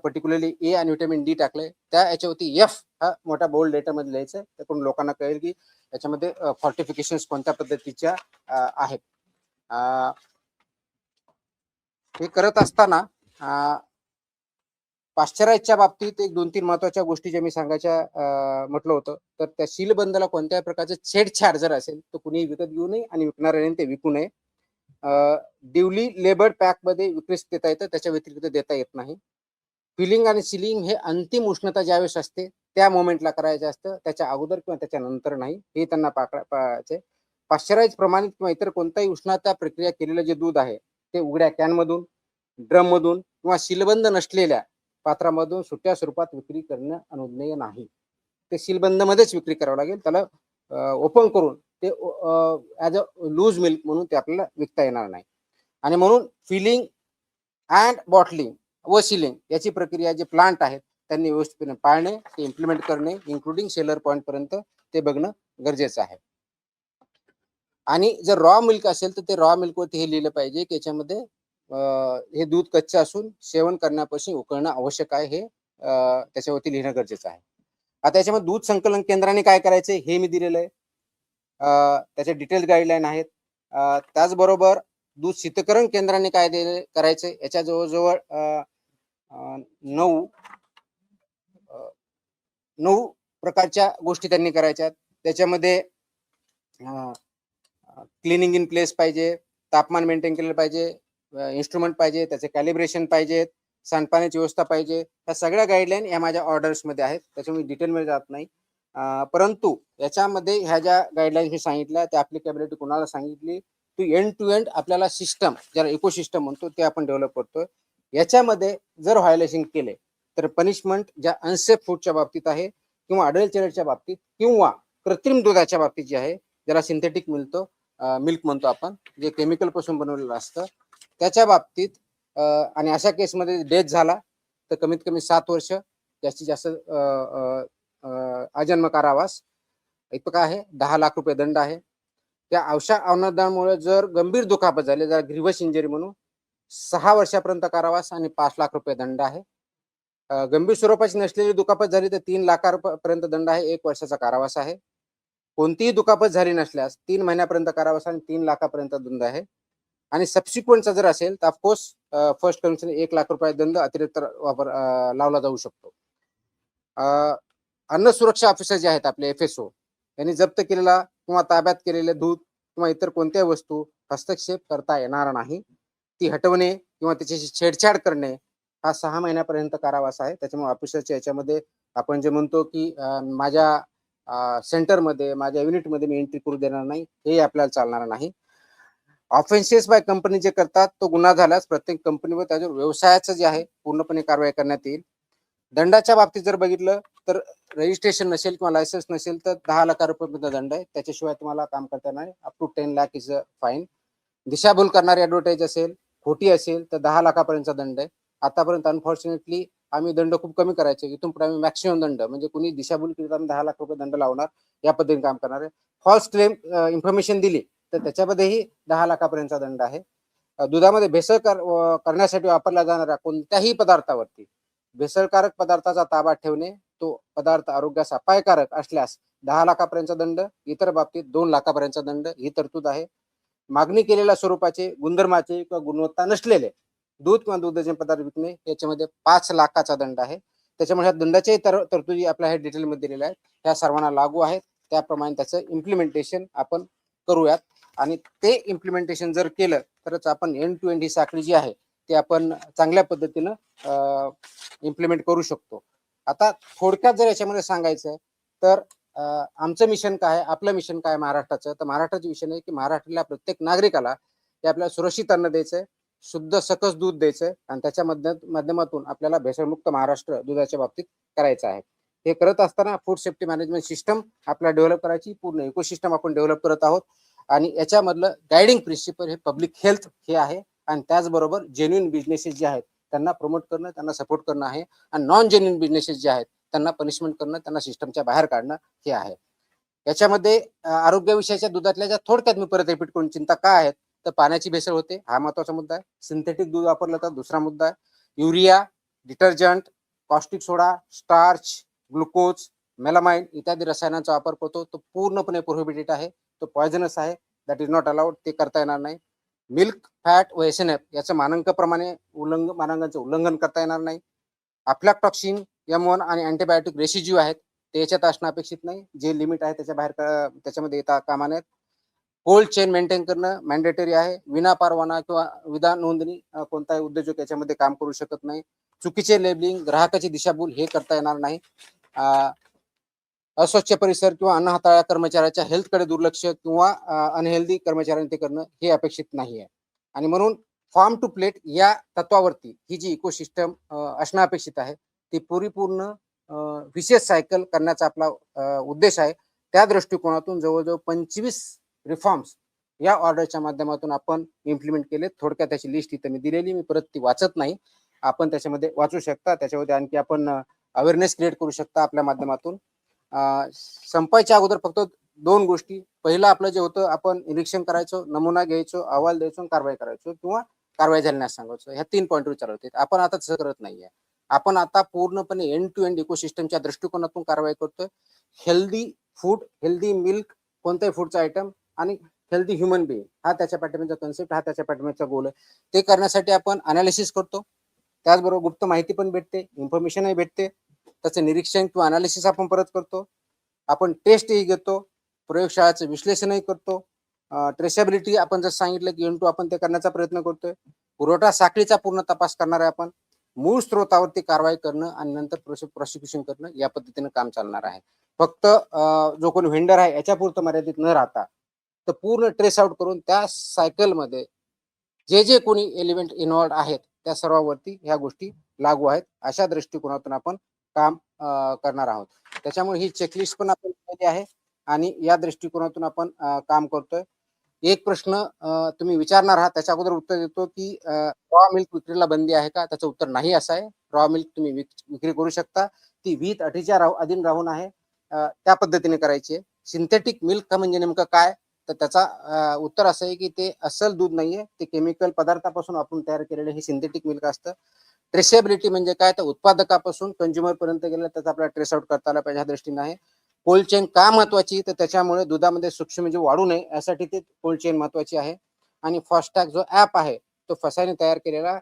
पर्टिक्युलरली ए आणि विटॅमिन डी टाकलंय, त्या याच्यावरती एफ हा मोठा बोल्ड लेटरमध्ये लिहायचं, त्याकडून लोकांना कळेल की याच्यामध्ये फॉर्टिफिकेशन कोणत्या पद्धतीच्या आहेत. हे करत असताना पाश्चराईजच्या बाबतीत एक 2-3 महत्वाच्या गोष्टी ज्या मी सांगायच्या म्हटलं होतं, तर त्या सीलबंदला कोणत्याही प्रकारचे छेडछाड जर असेल तर कुणीही विकत घेऊ नये आणि विकणाऱ्याने ते विकू नये. ड्युली लेबर्ड पॅकमध्ये विक्रीस देता येतं, त्याच्या व्यतिरिक्त देता येत नाही. फिलिंग आणि सिलिंग हे अंतिम उष्णता ज्यावेळेस असते त्या मोमेंटला करायचं असतं, त्याच्या अगोदर किंवा त्याच्या नंतर नाही, हे त्यांना पाहायचे. पाश्चराईज प्रमाणित किंवा इतर कोणताही उष्णता प्रक्रिया केलेलं जे दूध आहे ते उघड्या कॅनमधून, ड्रममधून किंवा सीलबंद नसलेल्या पात्रामधून सुट्या स्वरूपात विक्री करणं अनुज्ञेय नाही. ते सीलबंदमध्येच विक्री करावं लागेल. त्याला ओपन करून ते ॲज अ लूज मिल्क म्हणून ते आपल्याला विकता येणार नाही. आणि म्हणून फिलिंग अँड बॉटलिंग व सीलिंग याची प्रक्रिया जे प्लांट आहेत त्यांनी व्यवस्थितपणे पाळणे, ते इम्प्लिमेंट करणे, इन्क्लुडिंग सेलर पॉईंट पर्यंत ते बघणं गरजेचं आहे. आणि जर रॉ मिल्क असेल तर ते रॉ मिल्कवरती हे लिहिलं पाहिजे की याच्यामध्ये हे दूध कच्चं असून सेवन करण्यापासून उकळणं आवश्यक आहे, हे त्याच्यावरती लिहिणं गरजेचं आहे. आता याच्यामध्ये दूध संकलन केंद्राने काय करायचे हे मी दिलेलं आहे. त्याचे डिटेल गाईडलाईन आहेत. त्याचबरोबर दूध शीतकरण केंद्राने काय करायचे याच्या जवळजवळ 9 प्रकारच्या गोष्टी त्यांनी करायच्या. त्याच्यामध्ये क्लिनिंग इन प्लेस पाहिजे, तापमान मेंटेन केलं पाहिजे, इन्स्ट्रुमेंट पाहिजे, त्याचे कॅलिब्रेशन पाहिजेत, सांडपाण्याची व्यवस्था पाहिजे. ह्या सगळ्या गाईडलाईन या माझ्या ऑर्डर्समध्ये आहेत, त्याच्यामुळे डिटेलमध्ये जात नाही. परंतु याच्यामध्ये ह्या ज्या गाईडलाईन्स मी सांगितल्या त्या ॲप्लिकेबिलिटी कोणाला सांगितली, एंड टू एंड आपल्याला सिस्टम, ज्याला इकोसिस्टम म्हणतो, ते आपण डेव्हलप करतोय. याच्यामध्ये जर व्हायोलेशन केले तर पनिशमेंट ज्या अनसेफ फूडच्या बाबतीत आहे किंवा अडल्चरेटच्या बाबतीत किंवा कृत्रिम दुधाच्या बाबतीत जे आहे, ज्याला सिंथेटिक मिल्क म्हणतो आपण, जे केमिकल पासून बनवलेलं असतं, त्याच्या बाबतीत आणि अशा केसमध्ये डेथ झाला तर कमीत कमी 7 वर्ष, जास्तीत जास्त अजन्म कारावास इतका आहे. 10 लाख रुपये दंड आहे. त्या अशा अवनदामुळे जर गंभीर दुखापत झाली, जर ग्रीव्हस इंजरी म्हणून, 6 वर्षापर्यंत कारावास आणि 5 लाख रुपये दंड आहे. गंभीर स्वरूपाची नसलेली दुखापत झाली तर 3 लाखापर्यंत दंड आहे, 1 वर्षाचा कारावास आहे. कोणतीही दुखापत झाली नसल्यास 3 महिन्यापर्यंत कारावास आणि 3 लाखापर्यंत दंड आहे. आणि सबसिक्वेंटचा जर असेल तर ऑफकोर्स फर्स्ट कन्व्हिक्शन 1 लाख रुपये दंड अतिरिक्त लावला जाऊ शकतो. अन्न सुरक्षा ऑफिसर जे आहेत आपले FSO, यांनी जप्त केलेला किंवा ताब्यात केलेले दूध किंवा इतर कोणत्याही वस्तू हस्तक्षेप करता येणार नाही. ती हटवणे किंवा त्याच्याशी छेडछाड करणे हा 6 महिन्यापर्यंत कारावास आहे. त्याच्यामुळे ऑफिसरच्या याच्यामध्ये आपण जे म्हणतो की माझ्या सेंटरमध्ये, माझ्या युनिटमध्ये मी एंट्री करू देणार नाही, हे आपल्याला चालणार नाही. ऑफेन्सेस बाय कंपनी जे करतात तो गुन्हा झाल्यास प्रत्येक कंपनीवर त्याच्यावर व्यवसायाचं जे आहे पूर्णपणे कारवाई करण्यात येईल. दंडाच्या बाबतीत जर बघितलं तर रजिस्ट्रेशन नसेल किंवा लायसन्स नसेल तर 10 लाख रुपये दंड आहे. त्याच्याशिवाय तुम्हाला काम करता येणार नाही. Up to 10 lakh is a fine. दिशाभूल करणारी ॲडव्हर्टाईज असेल, खोटी असेल तर 10 लाखापर्यंतचा दंड आहे. आतापर्यंत अनफॉर्च्युनेटली आम्ही दंड खूप कमी करायचे, इथून पुढे आम्ही मॅक्सिमम दंड, म्हणजे कुणी दिशाभूल केली तर आम्ही 10 लाख रुपये दंड लावणार, या पद्धतीने काम करणार आहे. फॉल्स क्लेम इन्फॉर्मेशन दिली तर त्याच्यामध्येही 10 लाखापर्यंतचा दंड आहे. दुधामध्ये भेसळ करण्यासाठी वापरल्या जाणाऱ्या कोणत्याही पदार्थावरती भेसळकारक पदार्थाचा ताबा ठेवणे, तो पदार्थ आरोग्यास अपायकारक असल्यास 10 लाखापर्यंतचा दंड, इतर बाबतीत 2 लाखापर्यंतचा दंड ही तरतूद आहे. मागणी केलेल्या स्वरूपाचे, गुणधर्माचे किंवा गुणवत्ता नसलेले दूध किंवा दुधाचे पदार्थ विकणे याच्यामध्ये 5 लाखाचा दंड आहे. त्याच्यामुळे ह्या दंडाच्याही तरतुदी आपल्या हे डिटेलमध्ये दिलेल्या आहेत, ह्या सर्वांना लागू आहेत. त्याप्रमाणे त्याचं इम्प्लिमेंटेशन आपण करूयात आणि ते इम्प्लिमेंटेशन जर केलं तरच आपण एंड टू एंड ही साखळी जी आहे ती आपण चांगल्या पद्धतीनं इम्प्लिमेंट करू शकतो. आता थोडक्यात जर याच्यामध्ये सांगायचं तर आमचं मिशन काय आहे, आपलं मिशन काय महाराष्ट्राचं, तर महाराष्ट्राचं मिशन आहे की महाराष्ट्राला प्रत्येक नागरिकाला ते आपल्याला सुरक्षित अन्न द्यायचंय, शुद्ध सकस दूध द्यायचंय आणि त्याच्या माध्यमातून आपल्याला भेसळमुक्त महाराष्ट्र दुधाच्या बाबतीत करायचं आहे. हे करत असताना फूड सेफ्टी मॅनेजमेंट सिस्टम आपल्याला डेव्हलप करायची, पूर्ण इकोसिस्टम आपण डेव्हलप करत आहोत आणि याच्यामधलं गायडिंग प्रिन्सिपल हे पब्लिक हेल्थ हे आहे आणि त्याचबरोबर जेन्युइन बिझनेसेस जे आहेत त्यांना प्रमोट करणं, त्यांना सपोर्ट करणं आहे आणि नॉन जेन्युइन बिझनेसेस जे आहेत त्यांना पनिशमेंट करणं, त्यांना सिस्टमच्या बाहेर काढणं हे आहे. याच्यामध्ये आरोग्यविषयाच्या दुधातल्या ज्या थोडक्यात मी परत रिपीट करून चिंता काय आहेत तर पाण्याची भेसळ होते, हा महत्वाचा मुद्दा आहे. सिंथेटिक दूध वापरलं तर दुसरा मुद्दा आहे. युरिया, डिटर्जंट, कॉस्टिक सोडा, स्टार्च, ग्लुकोज, मेलामाइन इत्यादी रसायनांचा वापर करतो, तो पूर्णपणे प्रोहिबिटेड आहे, तो पॉयझनस आहे, दॅट इज नॉट अलाउड, ते करता येणार नाही. मिल्क, फॅट व एसएनएफ याचं मानांकाप्रमाणे मानांकांचं उल्लंघन करता येणार नाही. अफ्लॅटॉक्सिन, M1 आणि अँटीबायोटिक रेसिड्यू आहेत, ते याच्यात असणं अपेक्षित नाही, जे लिमिट आहे त्याच्या बाहेर त्याच्यामध्ये येता कामा नयेत. कोल्ड चेन मेंटेन करणं मॅन्डेटरी आहे. विना परवाना किंवा विना नोंदणी कोणताही उद्योजक याच्यामध्ये काम करू शकत नाही. चुकीचे लेबलिंग, ग्राहकाची दिशाभूल हे करता येणार नाही. अस्वच्छ परिसर किंवा अन्न हाताळ्या कर्मचाऱ्याच्या हेल्थकडे दुर्लक्ष किंवा अनहेल्दी कर्मचाऱ्यांनी ते करणं हे अपेक्षित नाही आहे. आणि म्हणून फार्म टू प्लेट या तत्वावरती ही जी इकोसिस्टम असणं अपेक्षित आहे, ती परिपूर्ण विशेष सायकल करण्याचा आपला उद्देश आहे. त्या दृष्टिकोनातून जवळजवळ 25 रिफॉर्म्स या ऑर्डरच्या माध्यमातून आपण इम्प्लिमेंट केले. थोडक्यात त्याची लिस्ट इथं मी दिलेली, मी परत ती वाचत नाही, आपण त्याच्यामध्ये वाचू शकता. त्याच्यामध्ये आणखी आपण अवेअरनेस क्रिएट करू शकता आपल्या माध्यमातून. संपायच्या अगोदर फक्त 2 गोष्टी. पहिलं आपलं जे होतं, आपण निरीक्षण करायचो, नमुना घ्यायचो, अहवाल द्यायचो, कारवाई करायचो किंवा कारवाई झाल्यास सांगायचो. ह्या 3 पॉईंटवर चालवते. आपण आता तसं करत नाहीये. आपण आता पूर्णपणे एंड टू एंड इकोसिस्टमच्या दृष्टिकोनातून कारवाई करतोय. हेल्दी फूड, हेल्दी मिल्क, कोणत्याही फूडचा आयटम आणि हेल्दी ह्युमन बिईंग हा त्याच्या पाठीमागचा कन्सेप्ट, हा त्याच्या पाठीमागचा गोल आहे. ते करण्यासाठी आपण अनालिसिस करतो. त्याचबरोबर गुप्त माहिती पण भेटते, इन्फॉर्मेशनही भेटते. त्याचं निरीक्षण किंवा अनालिसिस आपण परत करतो. आपण टेस्टही घेतो, प्रयोगशाळाचं विश्लेषणही करतो. ट्रेसेबिलिटी आपण जर सांगितलं की N2 आपण ते करण्याचा प्रयत्न करतोय. पुरवठा साखळीचा पूर्ण तपास करणार आहे आपण. मूळ स्त्रोतावरती कारवाई करणं आणि नंतर प्रोसिक्युशन करणं या पद्धतीनं काम चालणार आहे. फक्त जो कोणी व्हेंडर आहे याच्या पुरतं मर्यादित न राहता तर पूर्ण ट्रेस आउट करून त्या सायकलमध्ये जे कोणी एलिमेंट इन्व्हॉल्ड आहेत त्या सर्वांवरती ह्या गोष्टी लागू आहेत. अशा दृष्टिकोनातून आपण काम करणार आहोत. त्याच्यामुळे ही चेकलिस्ट पण आपण केली आहे आणि या दृष्टिकोनातून आपण काम करतोय. एक प्रश्न तुम्ही विचारणार आहात, त्याच्या अगोदर उत्तर देतो की रॉ मिल्क विक्रीला बंदी आहे का? त्याचं उत्तर नाही असं आहे. रॉ मिल्क तुम्ही विक्री करू शकता, ती विथ अटीच्या अधीन राहून आहे, त्या पद्धतीने करायची आहे. सिंथेटिक मिल्क म्हणजे नेमकं काय? तर त्याचा उत्तर असं आहे की ते अस्सल दूध नाहीये, ते केमिकल पदार्थापासून आपण तयार केलेलं हे सिंथेटिक मिल्क असतं. ट्रेसेबिलिटी म्हणजे काय? तर उत्पादकापासून कंझ्युमर पर्यंत गेलं त्याचा आपल्याला ट्रेस आउट करता आला पाहिजे, ह्या दृष्टीने आहे. कोल्ड चेन का महत्वाची? तर त्याच्यामुळे दुधामध्ये सूक्ष्मजीव वाढू नये यासाठी ते कोल्ड चेन महत्वाची आहे. आणि फास्टॅग जो ऍप आहे तो फसाईने तयार केलेला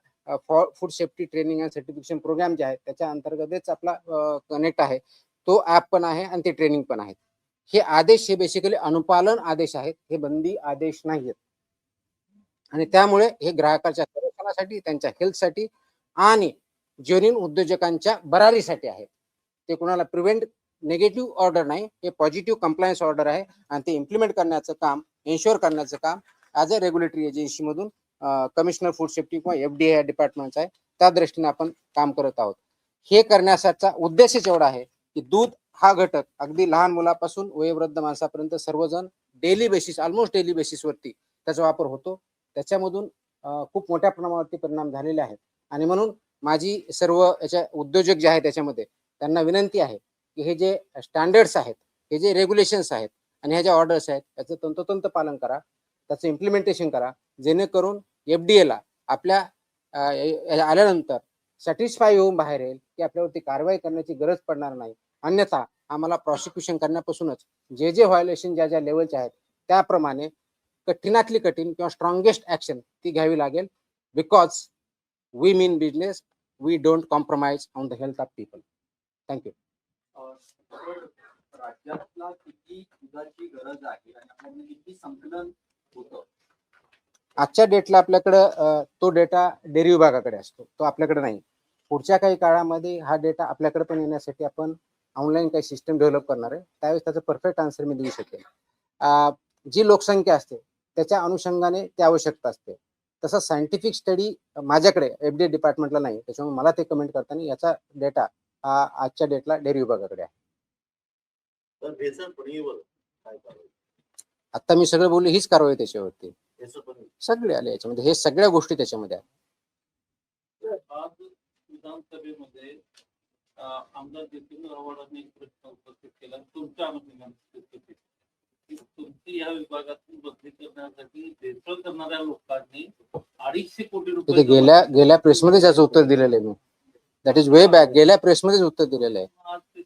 food safety training and certification programme जे आहे त्याच्या अंतर्गतच आपला कनेक्ट आहे. तो ऍप पण आहे आणि ते ट्रेनिंग पण आहे. हे आदेश हे बेसिकली अनुपालन आदेश आहेत, हे बंदी आदेश नाहीत. आणि त्यामुळे हे ग्राहकाच्या संरक्षणासाठी, त्यांच्या हेल्थसाठी आणि जेन्युइन उद्योजकांच्या बरारीसाठी आहे. ते कुणाला प्रिव्हेंट नेगेटिव्ह ऑर्डर नाही, हे पॉझिटिव्ह कंप्लायन्स ऑर्डर आहे आणि ते इम्प्लिमेंट करण्याचं काम, एन्श्योर करण्याचं काम ॲज अ रेग्युलेटरी एजन्सी मधून कमिशनर फूड सेफ्टी किंवा FDA डिपार्टमेंटचा आहे. त्या दृष्टीने आपण काम करत आहोत. हे करण्याचा उद्देशच एवढा आहे की दूध हा घटक अगदी लहान मुलापासून वयोवृद्ध माणसापर्यंत सर्वजण डेली बेसिस, ऑलमोस्ट डेली बेसिसवरती त्याचा वापर होतो. त्याच्यामधून खूप मोठ्या प्रमाणावरती परिणाम झालेले आहेत. आणि म्हणून माझी सर्व याच्या उद्योजक जे आहेत त्याच्यामध्ये त्यांना विनंती आहे की हे जे स्टँडर्ड्स आहेत, हे जे रेग्युलेशन्स आहेत आणि ह्या ज्या ऑर्डर्स आहेत त्याचं तंतोतंत पालन करा, त्याचं इम्प्लिमेंटेशन करा, जेणेकरून FDAला आपल्या आल्यानंतर सॅटिस्फाय होऊन बाहेर येईल की आपल्यावरती कारवाई करण्याची गरज पडणार नाही. अन्यथा आम्हाला प्रॉसिक्युशन करण्यापासूनच जे व्हायोलेशन ज्या लेवलचे आहेत त्याप्रमाणे कठीणातली कठीण किंवा स्ट्रॉंगेस्ट ऍक्शन ती घ्यावी लागेल. Because we mean business, we don't compromise on the health of people. Thank you. राज्यातला किती दुधाची गरज आहे आणि आपल्याकडे किती संकलन होतं? आजच्या डेटला आपल्याकडं तो डेटा डेअरी विभागाकडे असतो, तो आपल्याकडे नाही. पुढच्या काही काळामध्ये हा डेटा आपल्याकडे पण येण्यासाठी आपण ऑनलाईन काही सिस्टम डेव्हलप करणार आहे. त्यावेळेस त्याचं परफेक्ट आन्सर मी देऊ शकेल. जी लोकसंख्या असते त्याच्या अनुषंगाने ती आवश्यकता असते. तसं सायंटिफिक स्टडी माझ्याकडे FDA डिपार्टमेंटला नाही, त्याच्यामुळे मला ते कमेंट करताना याचा डेटा हा आजच्या डेटला डेअरी विभागाकडे आहे. आता मी सगळं बोललो, हीच कारवाई त्याच्यावरती सगळे आले याच्यामध्ये, हे सगळ्या गोष्टी त्याच्यामध्ये आहेत. आज विधानसभेमध्ये आमदार जितेंद्र आव्हाडांनी एक प्रश्न उपस्थित केला तुमच्या अनुषंगाने. तुमची या विभागातून बदली करण्यासाठी भेसळ करणाऱ्या लोकांनी 250 कोटी तिथे रुपये गेल्या प्रेसमध्येच याचं उत्तर दिलेलं आहे मी. That is way back. गेल्या प्रेसमध्येच उत्तर दिलेलं आहे. आज ते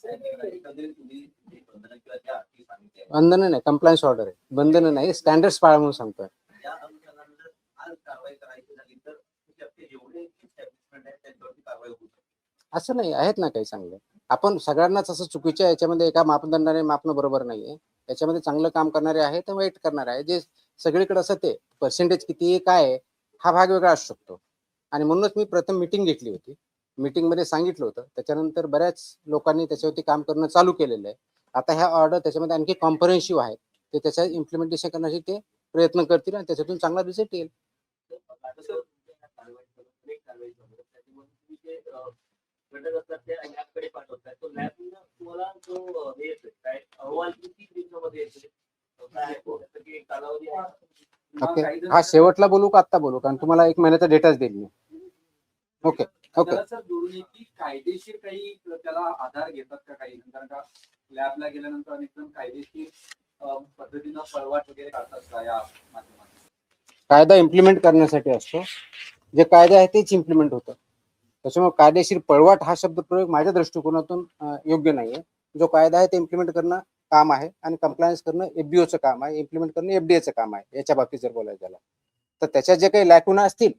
नियम एकंदरीत तुम्ही जे बंधनं किंवा ज्या अटी सांगितल्या आहेत, बंधनं नाही, कंप्लायन्स ऑर्डर आहे. बंधनं नाही, स्टँडर्ड्स पाळा म्हणून सांगतोय. या अनुषंगाने जर आज कारवाई करायची झाली तर आपले जेवढे एस्टॅब्लिशमेंट आहेत त्यांच्यावरती कारवाई होऊ शकते. असं नाही, आहेत ना काही चांगले. आपण सगळ्यांनाच असं चुकीच्या याच्यामध्ये एका मापदंडाने मापणं बरोबर नाहीये. याच्यामध्ये चांगलं काम करणारे आहे तर वाईट करणारे आहे. जे सगळीकडे असं ते पर्सेंटेज किती आहे, काय आहे, हा भाग वेगळा असू शकतो. आणि म्हणूनच मी प्रथम मीटिंग घेतली होती. मीटिंगमध्ये सांगितलं होतं. त्याच्यानंतर बऱ्याच लोकांनी त्याच्यावरती काम करणं चालू केलेलं आहे. आता ह्या ऑर्डर त्याच्यामध्ये आणखी कॉम्प्रिहेन्सिव्ह आहेत. ते त्याच्या इम्प्लिमेंटेशन करण्यासाठी ते प्रयत्न करतील आणि त्याच्यातून चांगला रिझल्ट येईल. घटक असतात त्या लॅबकडे पाठवतात. तो लॅब तुम्हाला जो हे येतोय काय अहवाल किती दिवसामध्ये येतोय काय त्याचा की कालावधी आहे? ओके, हा शेवटला बोलू का आत्ता बोलू? कारण तुम्हाला 1 महिन्याचा डेटाच देईल मी. Okay okay. त्याला सर जोडून आहे की कायदेशीर काही त्याला आधार घेतात का काही, कारण का लॅबला गेल्यानंतर अनेक जण कायदेशीर पद्धतीनं पळवाट वगैरे काढतात का या माध्यमातून? कायदा इम्प्लिमेंट करण्यासाठी असतो. जे कायदा आहे तेच इम्प्लिमेंट होतं. त्याच्यामुळे कायदेशीर पळवाट हा शब्द प्रयोग माझ्या दृष्टिकोनातून योग्य नाहीये. जो कायदा आहे ते इम्प्लिमेंट करणं काम आहे आणि कंप्लायन्स करणं एफबीओचं काम आहे, इम्प्लिमेंट करणं एफडीएचं काम आहे. याच्या बाबतीत जर बोलायचं झालं तर त्याच्यात जे काही लॅकुना असतील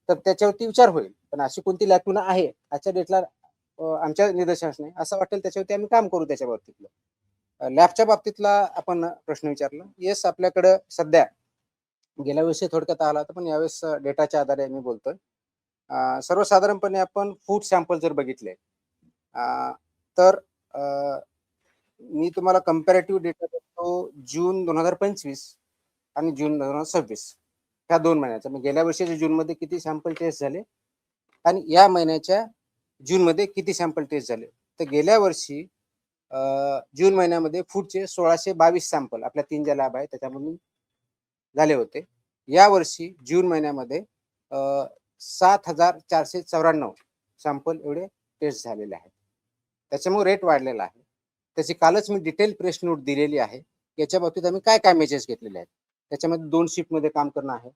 तर त्याच्यावरती विचार होईल. पण अशी कोणती लॅकुना आहे आजच्या डेटला आमच्या निदर्शनास नाही. असं वाटेल त्याच्यावरती आम्ही काम करू. त्याच्या बाबतीतलं लॅबच्या बाबतीतला आपण प्रश्न विचारला. येस, आपल्याकडं सध्या गेल्या वर्षी थोडक्यात आला होता, पण यावेळेस डेटाच्या आधारे मी बोलतोय. सर्वसाधारणपणे आपण फूड सॅम्पल जर बघितले तर मी तुम्हाला कंपॅरेटिव्ह डेटा देतो. जून 2025 आणि जून 2026 ह्या 2 महिन्याचा. मग गेल्या वर्षीच्या जूनमध्ये किती सॅम्पल टेस्ट झाले आणि या महिन्याच्या जूनमध्ये किती सॅम्पल टेस्ट झाले. तर गेल्या वर्षी जून महिन्यामध्ये फूडचे 1622 सॅम्पल आपल्या 3 ज्या लॅब आहेत त्याच्यामधून झाले होते. या वर्षी जून महिन्यामध्ये 7494 सॅम्पल एवढे टेस्ट झालेले आहेत. त्याच्यामुळे रेट वाढलेला आहे. त्याची कालच मी डिटेल प्रेस नोट दिलेली आहे. याच्या बाबतीत आम्ही काय काय मेजर्स घेतलेले आहेत. त्याच्यामध्ये 2 शिफ्टमध्ये काम करणं आहे.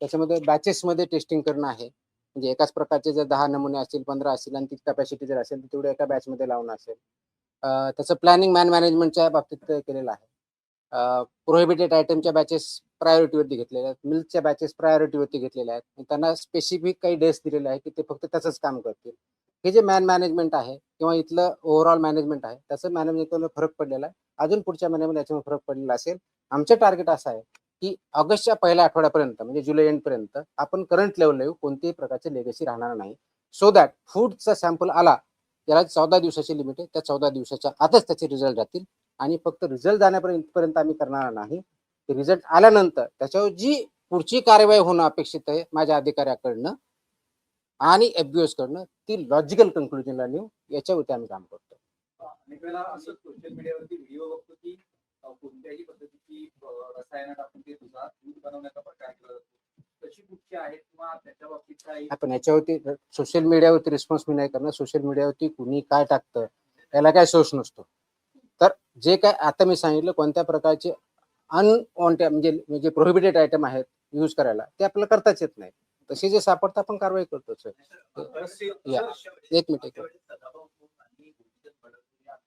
त्याच्यामध्ये बॅचेसमध्ये टेस्टिंग करणं आहे. म्हणजे एकाच प्रकारचे जर 10 नमुने असतील, 15 असतील आणि ती कॅपॅसिटी जर असेल तर तेवढं एका बॅचमध्ये लावणं असेल. त्याचं प्लॅनिंग मॅनेजमेंटच्या बाबतीत केलेलं आहे. प्रोहिबिटेड आयटमच्या बॅचेस प्रायोरिटीवरती घेतलेल्या आहेत. मिल्कच्या बॅचेस प्रायोरिटीवरती घेतलेल्या आहेत. त्यांना स्पेसिफिक काही डेस दिलेले आहे की ते फक्त त्याचंच काम करतील. हे जे मॅनेजमेंट आहे किंवा इथलं ओव्हरऑल मॅनेजमेंट आहे त्याचं मॅनेजमेंटला फरक पडलेला आहे. अजून पुढच्या महिन्यामध्ये याच्यामध्ये फरक पडलेला असेल. आमचं टार्गेट असं आहे की ऑगस्टच्या पहिल्या आठवड्यापर्यंत म्हणजे जुलै एंडपर्यंत आपण करंट लेवलला येऊ. कोणत्याही प्रकारचे लेगसी राहणार नाही. सो दॅट फूडचा सॅम्पल आला त्याला 14 दिवसाची लिमिट आहे. त्या 14 दिवसाच्या आतच त्याचे रिझल्ट जातील आणि फक्त रिझल्ट जाण्यापर्यंत आम्ही करणार नाही. रिझल्ट आल्यानंतर त्याच्यावर जी पुढची कार्यवाही होणं अपेक्षित आहे माझ्या अधिकाऱ्याकडनं आणि एफबीओस कडनं ती लॉजिकल कन्क्लुजनला नेऊ याच्यावरती आम्ही काम करतो. अनेक वेळेला असं सोशल मीडियावरती व्हिडिओ बघतो की कोणत्याही पद्धतीची रसायनं टाकून ते दूध बनवण्याचा प्रकार केला जातो. तशी कुठची आहेत किंवा त्याच्या बाबतीत काही आपण याच्यावरती सोशल मीडियावरती रिस्पॉन्स मी नाही करणार. सोशल मीडियावरती कुणी काय टाकतं त्याला काय सोर्स नसतो. तर जे काय आता मी सांगितलं कोणत्या प्रकारचे अनवॉन्टेड म्हणजे प्रोहिबिटेड आयटम आहेत यूज करायला ते आपल्याला करताच येत नाही. तसे जे सापडतं आपण कारवाई करतो. एक मिनिट.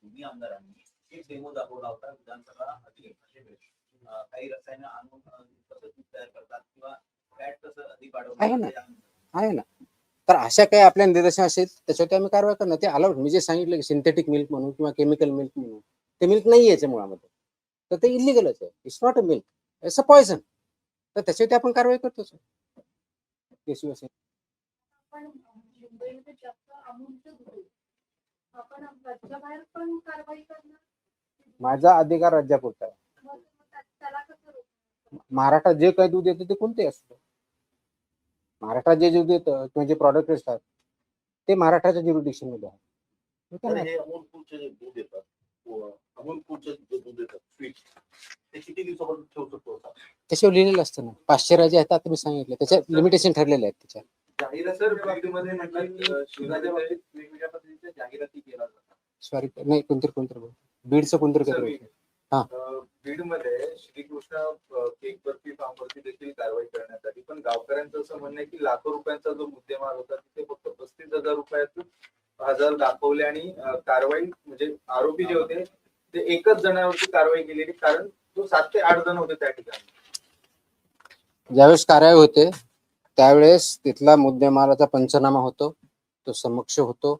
दोन्ही आमदारांनी एक डेमो दाखवला होता विधानसभा काही रसायनं आणून तयार करतात किंवा फॅट कसं अधिक आहे ना. तर अशा काही आपल्या निदर्शन असेल त्याच्यावरती आम्ही कारवाई करणार. ते अलाउड मी जे सांगितलं की सिंथेटिक मिल्क म्हणून किंवा केमिकल मिल्क म्हणून ते मिल्क नाही याच्या मुळामध्ये तर ते इलिगलच आहे. It's not a milk, it's a poison. तर त्याच्यावरती आपण कारवाई करतोच. माझा अधिकार राज्यापुरता आहे. महाराष्ट्रात जे काही दूध येतं ते कोणते असतं. महाराष्ट्रात जे दूध येतं किंवा जे प्रॉडक्ट असतात ते महाराष्ट्राच्या ज्युरिडिक्शन मध्ये आहे. हे अमूल कूलचे जे दूध येतात अमूल कूलचे दूध येतात स्वीट ते किती दिवसापर्यंत ठेवू शकतो? त्याच्यावर लिहिलेलं असतं ना. पाश्चरायझर जे आहेत आता मी सांगितलं त्याच्या लिमिटेशन ठरलेले आहेत. त्याच्या मध्ये म्हटलं की शिवराच्या बाबतीत वेगवेगळ्या पद्धतीच्या जाहिराती केल्या जातात. सॉरी नाही कोणते बीडचं कोणतरी काहीतरी सर, होतं. बीडमध्ये श्रीकृष्ण केक बर्फी फार्मवरती देखील कारवाई करण्यात आली, पण गावकऱ्यांचं असं म्हणणं आहे की लाखो रुपयांचा जो मुद्देमाल होता तिथे फक्त 35,000 रुपयात हजार दाखवले आणि कारवाई म्हणजे आरोपी जे होते ते एकच जणांवरती कारवाई केलेली, कारण तो 7 ते 8 जण होते त्या ठिकाणी. ज्यावेळेस कारवाई होते त्यावेळेस तिथला मुद्देमालाचा पंचनामा होतो, तो समक्ष होतो.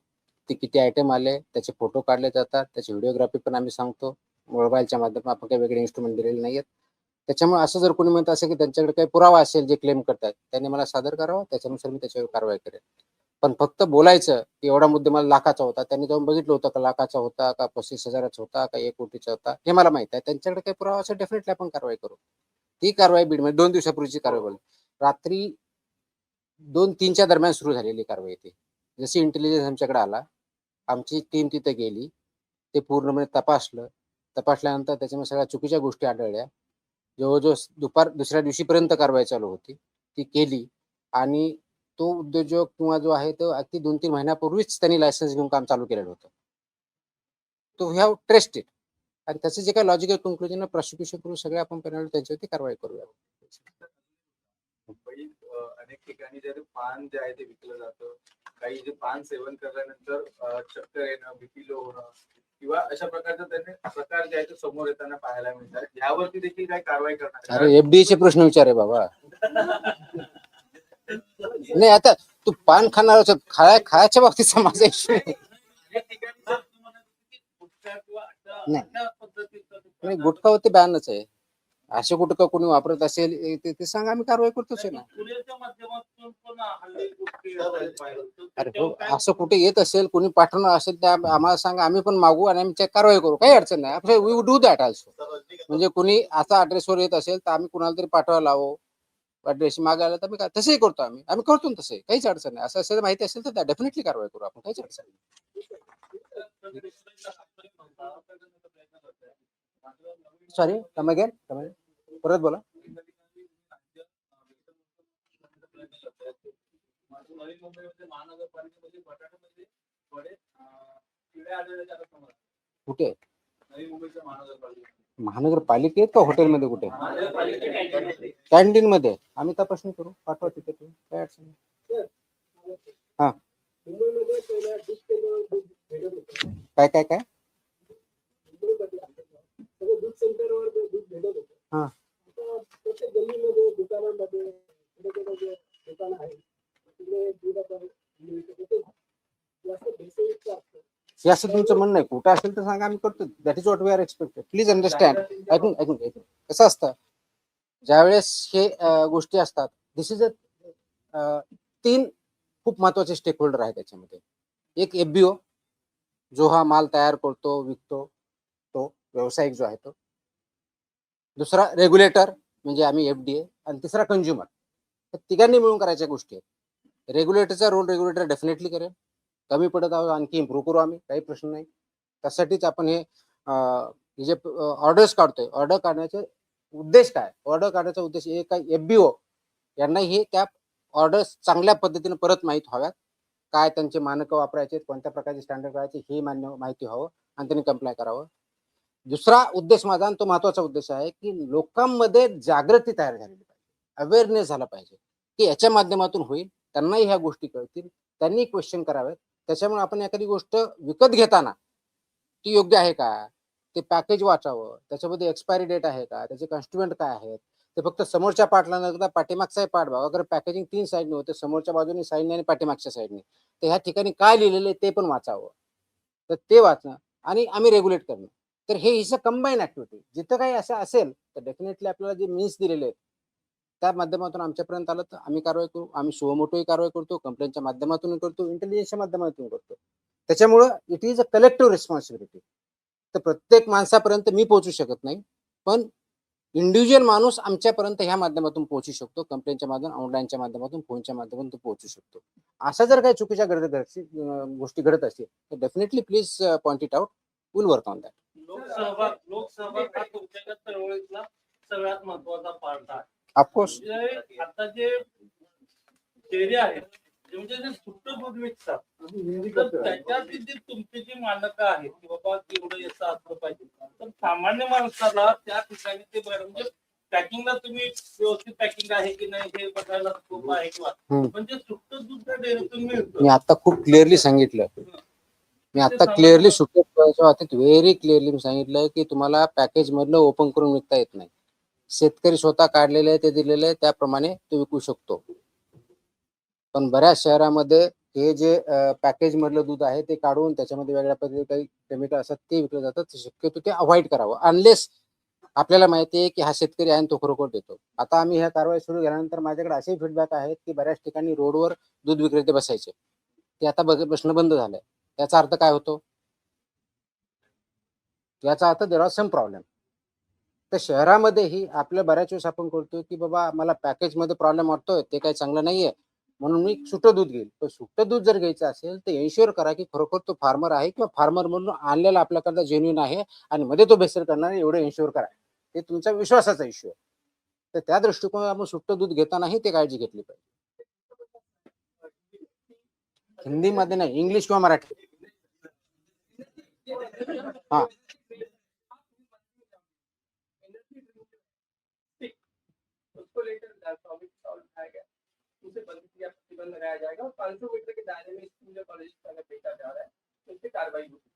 ते किती आयटम आले त्याचे फोटो काढले जातात, त्याची व्हिडिओग्राफी पण आम्ही सांगतो. मोबाईलच्या माध्यमातून आपण काही वेगळे इन्स्ट्रुमेंट दिलेले नाहीयेत. त्याच्यामुळे असं जर कोणी म्हणत असेल की त्यांच्याकडे काही पुरावा असेल जे क्लेम करतात त्यांनी मला सादर करावं, त्याच्यानुसार मी त्याच्यावर कारवाई करेन. पण फक्त बोलायचं की एवढा मुद्देमाल लाखाचा होता, त्यांनी जाऊन बघितलं होतं का लाखाचा होता का 35,000चा होता का 1 कोटीचा होता हे मला माहित आहे. त्यांच्याकडे काही पुरावा असेल डेफिनेटली आपण कारवाई करू. ती कारवाई बीडमध्ये 2 दिवसापूर्वीची कारवाई बोलली. रात्री 2-3च्या दरम्यान सुरू झालेली कारवाई ती. जशी इंटेलिजन्स आमच्याकडे आला, आमची टीम तिथे गेली, ते पूर्णपणे तपासलं. तपासल्यानंतर त्याच्यामध्ये सगळ्या चुकीच्या गोष्टी आढळल्या. जवळजवळ दुसऱ्या दिवशीपर्यंत कारवाई चालू होती. ती केली आणि तो उद्योजक किंवा जो आहे तो अगदी 2-3 महिन्यापूर्वीच त्यांनी लायसन्स घेऊन काम चालू केलेलं होतं. तो हॅव ट्रेस्ड इट आणि त्याचं जे काही लॉजिकल कन्क्लुजन प्रॉसिक्युशन करून सगळे आपण पेनल्टी त्यांच्यावरती कारवाई करूया. मुंबईत अनेक ठिकाणी जे पान जे आहे ते विकलं जातं, काही जे पान सेवन केल्यानंतर चक्कर येणं, बीपी लो होणं किंवा अशा प्रकारचं त्यांनी प्रकार जे आहे ते समोर येताना पाहायला मिळतात. यावरती देखील काही कारवाई करणार? अरे एफडीचे प्रश्न विचारे बाबा. नाही आता तू पान खाणार खायच्या बाबतीत माझा इश्यू नाही. नाही गुटखावरती बॅनच आहे. असे गुटखा कोणी वापरत असेल ते सांगा, आम्ही कारवाई करतोच आहे ना. अरे हो, असं कुठे येत असेल कोणी पाठवणार असेल त्या आम्हाला सांगा, आम्ही पण मागू आणि आम्ही कारवाई करू, काही अडचण नाही. We do that also. म्हणजे कुणी असा ऍड्रेसवर येत असेल तर आम्ही कुणाला तरी पाठवायला लावू, ऍड्रेस मागायला तर आम्ही तसंही करतो. आम्ही करतो ना तसं, काहीच अडचण नाही. असं असेल माहिती असेल तर डेफिनेटली कारवाई करू आपण, काहीच अडचण नाही. सॉरी कम अगेन परत बोला. कुठे महानगरपालिकेत का हॉटेलमध्ये कुठे? कॅन्टीन मध्ये आम्ही तपासणी करू, पाठवा तिथे तुम्ही, काय अडचण नाही. हा काय काय काय हा हे असं तुमचं म्हणणं आहे. कुठं असेल तर सांगा, आम्ही करतो. That is what we are expected. Please understand. ऐकून कसं असतं ज्यावेळेस हे गोष्टी असतात, दिस इज अ 3 खूप महत्वाचे स्टेक होल्डर आहेत त्याच्यामध्ये. एक एफबीओ जो हा माल तयार करतो विकतो, तो व्यावसायिक जो आहे तो. दुसरा रेग्युलेटर म्हणजे आम्ही एफडीए, आणि तिसरा कंझ्युमर. तिघांनी मिळून करायच्या गोष्टी आहेत. रेग्युलेटरचा रोल रेग्युलेटर डेफिनेटली करेल. कमी पडत आहोत आणखी इम्प्रूव्ह करू आम्ही, काही प्रश्न नाही. त्यासाठीच आपण हे जे ऑर्डर्स काढतोय, ऑर्डर काढण्याचे उद्देश काय? ऑर्डर काढण्याचा उद्देश एक काय, एफबीओ यांना हे त्या ऑर्डर्स चांगल्या पद्धतीने परत माहीत व्हाव्यात. काय त्यांचे मानक वापरायचे, कोणत्या प्रकारचे स्टँडर्ड करायचे हे माहिती व्हावं आणि त्यांनी कंप्लाय करावं. दुसरा उद्देश माझा, आणि तो महत्वाचा उद्देश आहे, की लोकांमध्ये जागृती तयार झालेली पाहिजे, अवेअरनेस झाला पाहिजे, की याच्या माध्यमातून होईल, त्यांनाही ह्या गोष्टी कळतील, त्यांनी क्वेश्चन करावेत. त्याच्यामुळे आपण एखादी गोष्ट विकत घेताना ती योग्य आहे का, ते पॅकेज वाचावं, त्याच्यामध्ये एक्सपायरी डेट आहे का, त्याचे कन्स्टिट्युएंट काय आहेत, ते फक्त समोरच्या पार्टला न करता पाठीमागचाही पार्ट बघा. अगर पॅकेजिंग 3 साईडने होते, समोरच्या बाजूने साईडने आणि पाठीमागच्या साईडने, तर ह्या ठिकाणी काय लिहिलेलं आहे ते पण वाचावं. तर ते वाचणं आणि आम्ही रेग्युलेट करणं. तर हे इज अ कंबाईन ऍक्टिव्हिटी. जिथं काही असं असेल तर डेफिनेटली आपल्याला जे मीन्स दिलेले आहेत त्या माध्यमातून आमच्यापर्यंत आलं तर आम्ही कारवाई करू. आम्ही सुमोटोही कारवाई करतो, कंप्लेंटच्या माध्यमातून करतो, इंटेलिजन्सच्या माध्यमातून करतो. त्याच्यामुळं it is a collective responsibility. तर प्रत्येक माणसापर्यंत मी पोहोचू शकत नाही, पण इंडिव्हिज्युअल माणूस आमच्यापर्यंत ह्या माध्यमातून पोहोचू शकतो. कंप्लेंटच्या माध्यमातून, ऑनलाईनच्या माध्यमातून, फोनच्या माध्यमातून तो पोहोचू शकतो. असं जर काही चुकीच्या गोष्टी घडत असतील तर definitely please point it out. Will work on that. लोकसहभाग हा तुमच्या चळवळीतला सगळ्यात महत्वाचा पार्ट आहे. ऑफकोर्स आता जे चेहरे आहेत म्हणजे जे सुट्ट दूध विकतात तर त्याच्यातली जी तुमची जी मानकं आहेत की बाबा एवढं याचं असलं पाहिजे, तर सामान्य माणसाला त्या ठिकाणी ते बरं म्हणजे पॅकिंगला तुम्ही व्यवस्थित पॅकिंग आहे की नाही हे बघायला सोपं आहे किंवा म्हणजे सुट्ट दूध त्या डेअरीतून मिळतं. मी आता खूप क्लिअरली सांगितलं. मी आता क्लिअरली सुट्टे व्हेरी क्लिअरली मी सांगितलं की तुम्हाला पॅकेज मधलं ओपन करून विकता येत नाही. शेतकरी स्वतः काढलेले ते दिलेले त्याप्रमाणे तो विकू शकतो. पण बऱ्याच शहरामध्ये हे जे पॅकेज मधलं दूध आहे ते काढून त्याच्यामध्ये वेगळ्या पद्धतीने काही केमिकल असतात ते विकले जातात. शक्यतो ते अवॉइड करावं अनलेस आपल्याला माहिती आहे की हा शेतकरी आहे आणि तो खरोखर देतो. आता आम्ही ह्या कारवाई सुरू केल्यानंतर माझ्याकडे असे फीडबॅक आहेत की बऱ्याच ठिकाणी रोडवर दूध विक्रेते बसायचे, ते आता बसणं बंद झालंय. याचा अर्थ काय होतो? याचा अर्थ देर आर सम प्रॉब्लेम. तर शहरामध्येही आपल्या बऱ्याच वेळेस आपण करतो की बाबा मला पॅकेज मध्ये प्रॉब्लेम वाटतोय, ते काही चांगलं नाहीये म्हणून मी सुट्टं दूध घेईल. पण सुट्टं दूध जर घ्यायचं असेल तर एन्श्योर करा की खरोखर तो फार्मर आहे किंवा फार्मर म्हणून आणलेला आपल्याकडे जेन्युइन आहे आणि मध्ये तो भेसळ करणार एवढं एन्श्योर करा. ते तुमचा विश्वासाचा इश्यू आहे. तर त्या दृष्टिकोनात आपण सुट्टं दूध घेतानाही ते काळजी घेतली पाहिजे. हिंदीमध्ये नाही, इंग्लिश किंवा मराठी. हा उसको लेकर टॉपिक सॉल्व किया गया, उसे बंद किया, प्रतिबंध लगाया जाएगा और 500 मीटर के दायरे में स्कूल या कॉलेज अगर बेचा जा रहा है तो उस पर कार्रवाई होगी।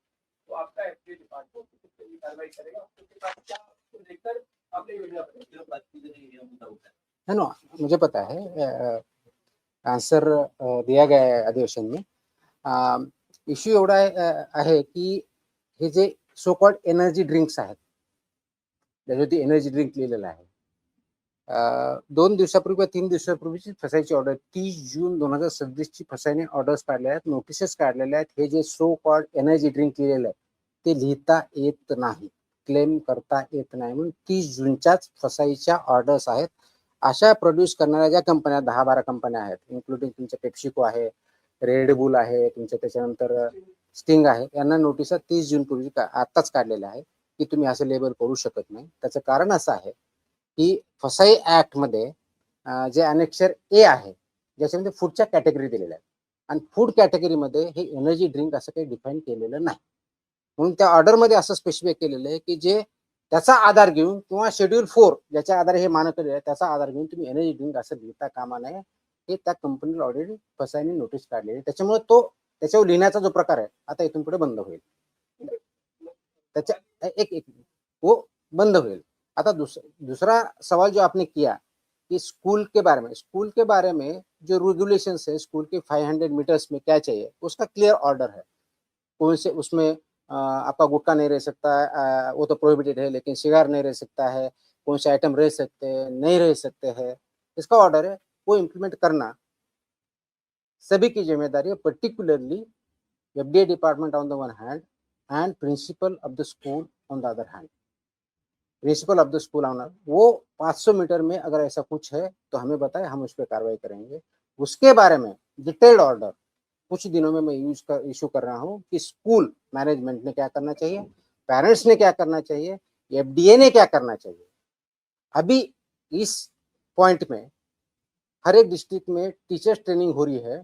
तो आपका एफडीए डिपार्टमेंट उस पर भी कार्रवाई करेगा। उसके बाद क्या उसको देखकर अपनी योजना बनाएगा। है ना, मुझे पता है आंसर दिया गया है अधिवेशन में. इश्यू एवढा आहे की हे जे सो कॉल्ड एनर्जी ड्रिंक्स आहेत, त्याच्यावरती एनर्जी ड्रिंक लिहिलेलं आहे. 2 दिवसापूर्वी 3 दिवसापूर्वीची फसायची ऑर्डर 30 जून 2026 ची फसाईने ऑर्डर्स काढल्या आहेत, नोटिसेस काढलेल्या आहेत. हे जे सो कॉल्ड एनर्जी ड्रिंक लिहिलेलं आहे ते लिहिता येत नाही, क्लेम करता येत नाही, म्हणून 30 जूनच्याच फसाईच्या ऑर्डर्स आहेत. अशा प्रोड्यूस करणाऱ्या ज्या कंपन्या 10-12 कंपन्या आहेत, इन्क्लुडिंग तुमच्या पेप्सिको आहे, रेड बुल आहे, तुमच्या त्याच्यानंतर स्टिंग आहे, यांना नोटिस 30 जून पूर्वी आताच काढलेल्या आहे की तुम्ही असं लेबल करू शकत नाही. त्याचं कारण असं आहे की फसाई ऍक्ट मध्ये जे अनेक्षर ए आहे ज्याच्यामध्ये फूडच्या कॅटेगरी दिलेल्या आहेत आणि फूड कॅटेगरीमध्ये हे एनर्जी ड्रिंक असं काही डिफाईन केलेलं नाही. म्हणून त्या ऑर्डरमध्ये असं स्पेसिफाय केलेलं आहे की जे त्याचा आधार घेऊन किंवा शेड्यूल 4 ज्याच्या आधारे हे मानक आहे त्याचा आधार घेऊन तुम्ही एनर्जी ड्रिंक असं लिहिता कामा नये. हे त्या कंपनीला ऑलरेडी फसाईने नोटीस काढलेली, त्याच्यामुळे तो त्याच्यावर लिहिण्याचा जो प्रकार आहे आता इथून पुढे बंद होईल. त्याच्या एक वो बंद होईल. आता दूसरा सवाल जो आपने किया कि स्कूल के बारे में जो रेगुलेशंस है स्कूल के 500 मीटर्स में क्या चाहिए, उसका क्लियर ऑर्डर है. कौन से उसमें आपका गुटखा नहीं रह सकता, वो तो प्रोहिबिटेड है, लेकिन सिगार नहीं रह सकता है, कौन से आइटम रह सकते हैं नहीं रह सकते हैं, इसका ऑर्डर है. वो इम्प्लीमेंट करना सभी की जिम्मेदारी है, particularly FDA department on the one hand and principal of the school on the other hand. Principal of the school owner वो 500 मीटर में अगर ऐसा कुछ है तो हमें बताए, हम उस पर कार्रवाई करेंगे. उसके बारे में डिटेल्ड ऑर्डर कुछ दिनों में मैं इशू कर रहा हूँ कि स्कूल मैनेजमेंट ने क्या करना चाहिए, पेरेंट्स ने क्या करना चाहिए, एफडीए ने क्या करना चाहिए. अभी इस पॉइंट में हर एक डिस्ट्रिक्ट में टीचर्स ट्रेनिंग हो रही है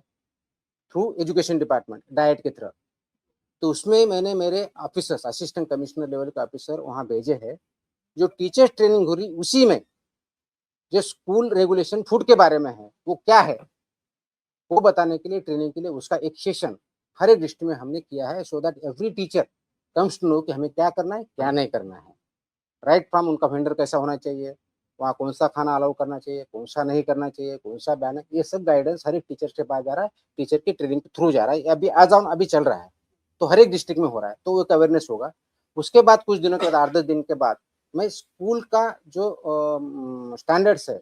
थ्रू एजुकेशन डिपार्टमेंट डाइट के थ्रू. तो उसमें मैंने मेरे ऑफिसर्स असिस्टेंट कमिश्नर लेवल के ऑफिसर वहाँ भेजे हैं. जो टीचर्स ट्रेनिंग हो रही उसी में जो स्कूल रेगुलेशन फूड के बारे में है वो क्या है वो बताने के लिए ट्रेनिंग के लिए उसका एक सेशन हर एक डिस्ट्रिक्ट में हमने किया है, so that every teacher comes to know कि हमें क्या करना है क्या नहीं करना है. राइट फ्रॉम उनका वेंडर कैसा होना चाहिए, वहाँ कौन सा खाना अलाउ करना चाहिए, कौन सा नहीं करना चाहिए, कौन सा बैन है, ये सब गाइडेंस हर एक टीचर के पास जा रहा है, टीचर की ट्रेनिंग के थ्रू जा रहा है. अभी आज ऑन अभी चल रहा है तो हर एक डिस्ट्रिक्ट में हो रहा है, तो वो एक अवेयरनेस होगा. उसके बाद कुछ दिनों के बाद 8-10 दिन के बाद मैं स्कूल का जो स्टैंडर्ड्स है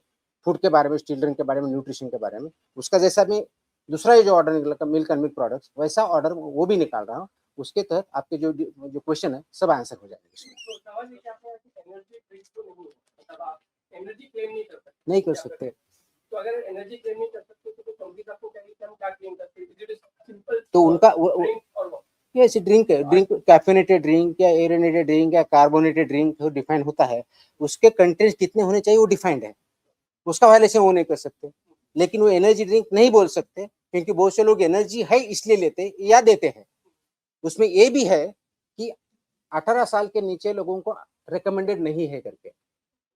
फूड के बारे में, चिल्ड्रन के बारे में, न्यूट्रिशन के बारे में, उसका जैसा मैं दूसरा ये जो ऑर्डर निकला मिल्क एंड मिल्क प्रोडक्ट्स वैसा ऑर्डर वो भी निकाल रहा हूँ. उसके तहत आपके जो क्वेश्चन है सब आंसर हो जाएंगे. तो सवाल ये क्या है कि एनर्जी ड्रिंक तो नहीं है, मतलब आप एनर्जी क्लेम नहीं कर सकते. नहीं कर सकते. तो अगर एनर्जी क्लेम नहीं कर सकते तो कंपनी आपको कहेगी कि हम क्या क्लेम करते हैं, इट इज सिंपल. तो उनका और वो ऐसी ड्रिंक है, ड्रिंक कैफिनेटेड ड्रिंक या एरेनेटेड ड्रिंक या कार्बोनेटेड ड्रिंक जो डिफाइन होता है उसके कंटेंट कितने होने चाहिए वो डिफाइंड है, उसका वायलेशन वो नहीं कर सकते. लेकिन वो एनर्जी ड्रिंक नहीं बोल सकते क्योंकि बहुत से लोग एनर्जी है इसलिए लेते या देते हैं। उसमें ये भी है कि 18 साल के नीचे लोगों को रिकमेंडेड नहीं है करके,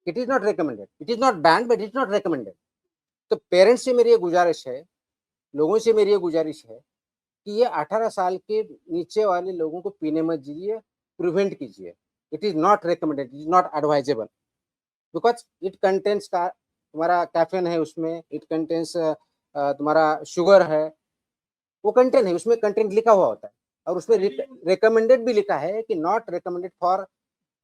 it is not recommended, it is not band but it is not recommended. तो पेरेंट्स से मेरी ये गुजारिश है, लोगों से मेरी ये गुजारिश है कि ये 18 साल के नीचे वाले लोगों को पीने मत दीजिए, प्रिवेंट कीजिए। It is not recommended, it is not advisable, because it contents का तुम्हारा कैफीन है उसमें, इट कंटेंट्स तुम्हारा शुगर है, वो कंटेंट है, उसमें कंटेंट लिखा हुआ होता है और उसमें रिकमेंडेड भी लिखा है कि not recommended for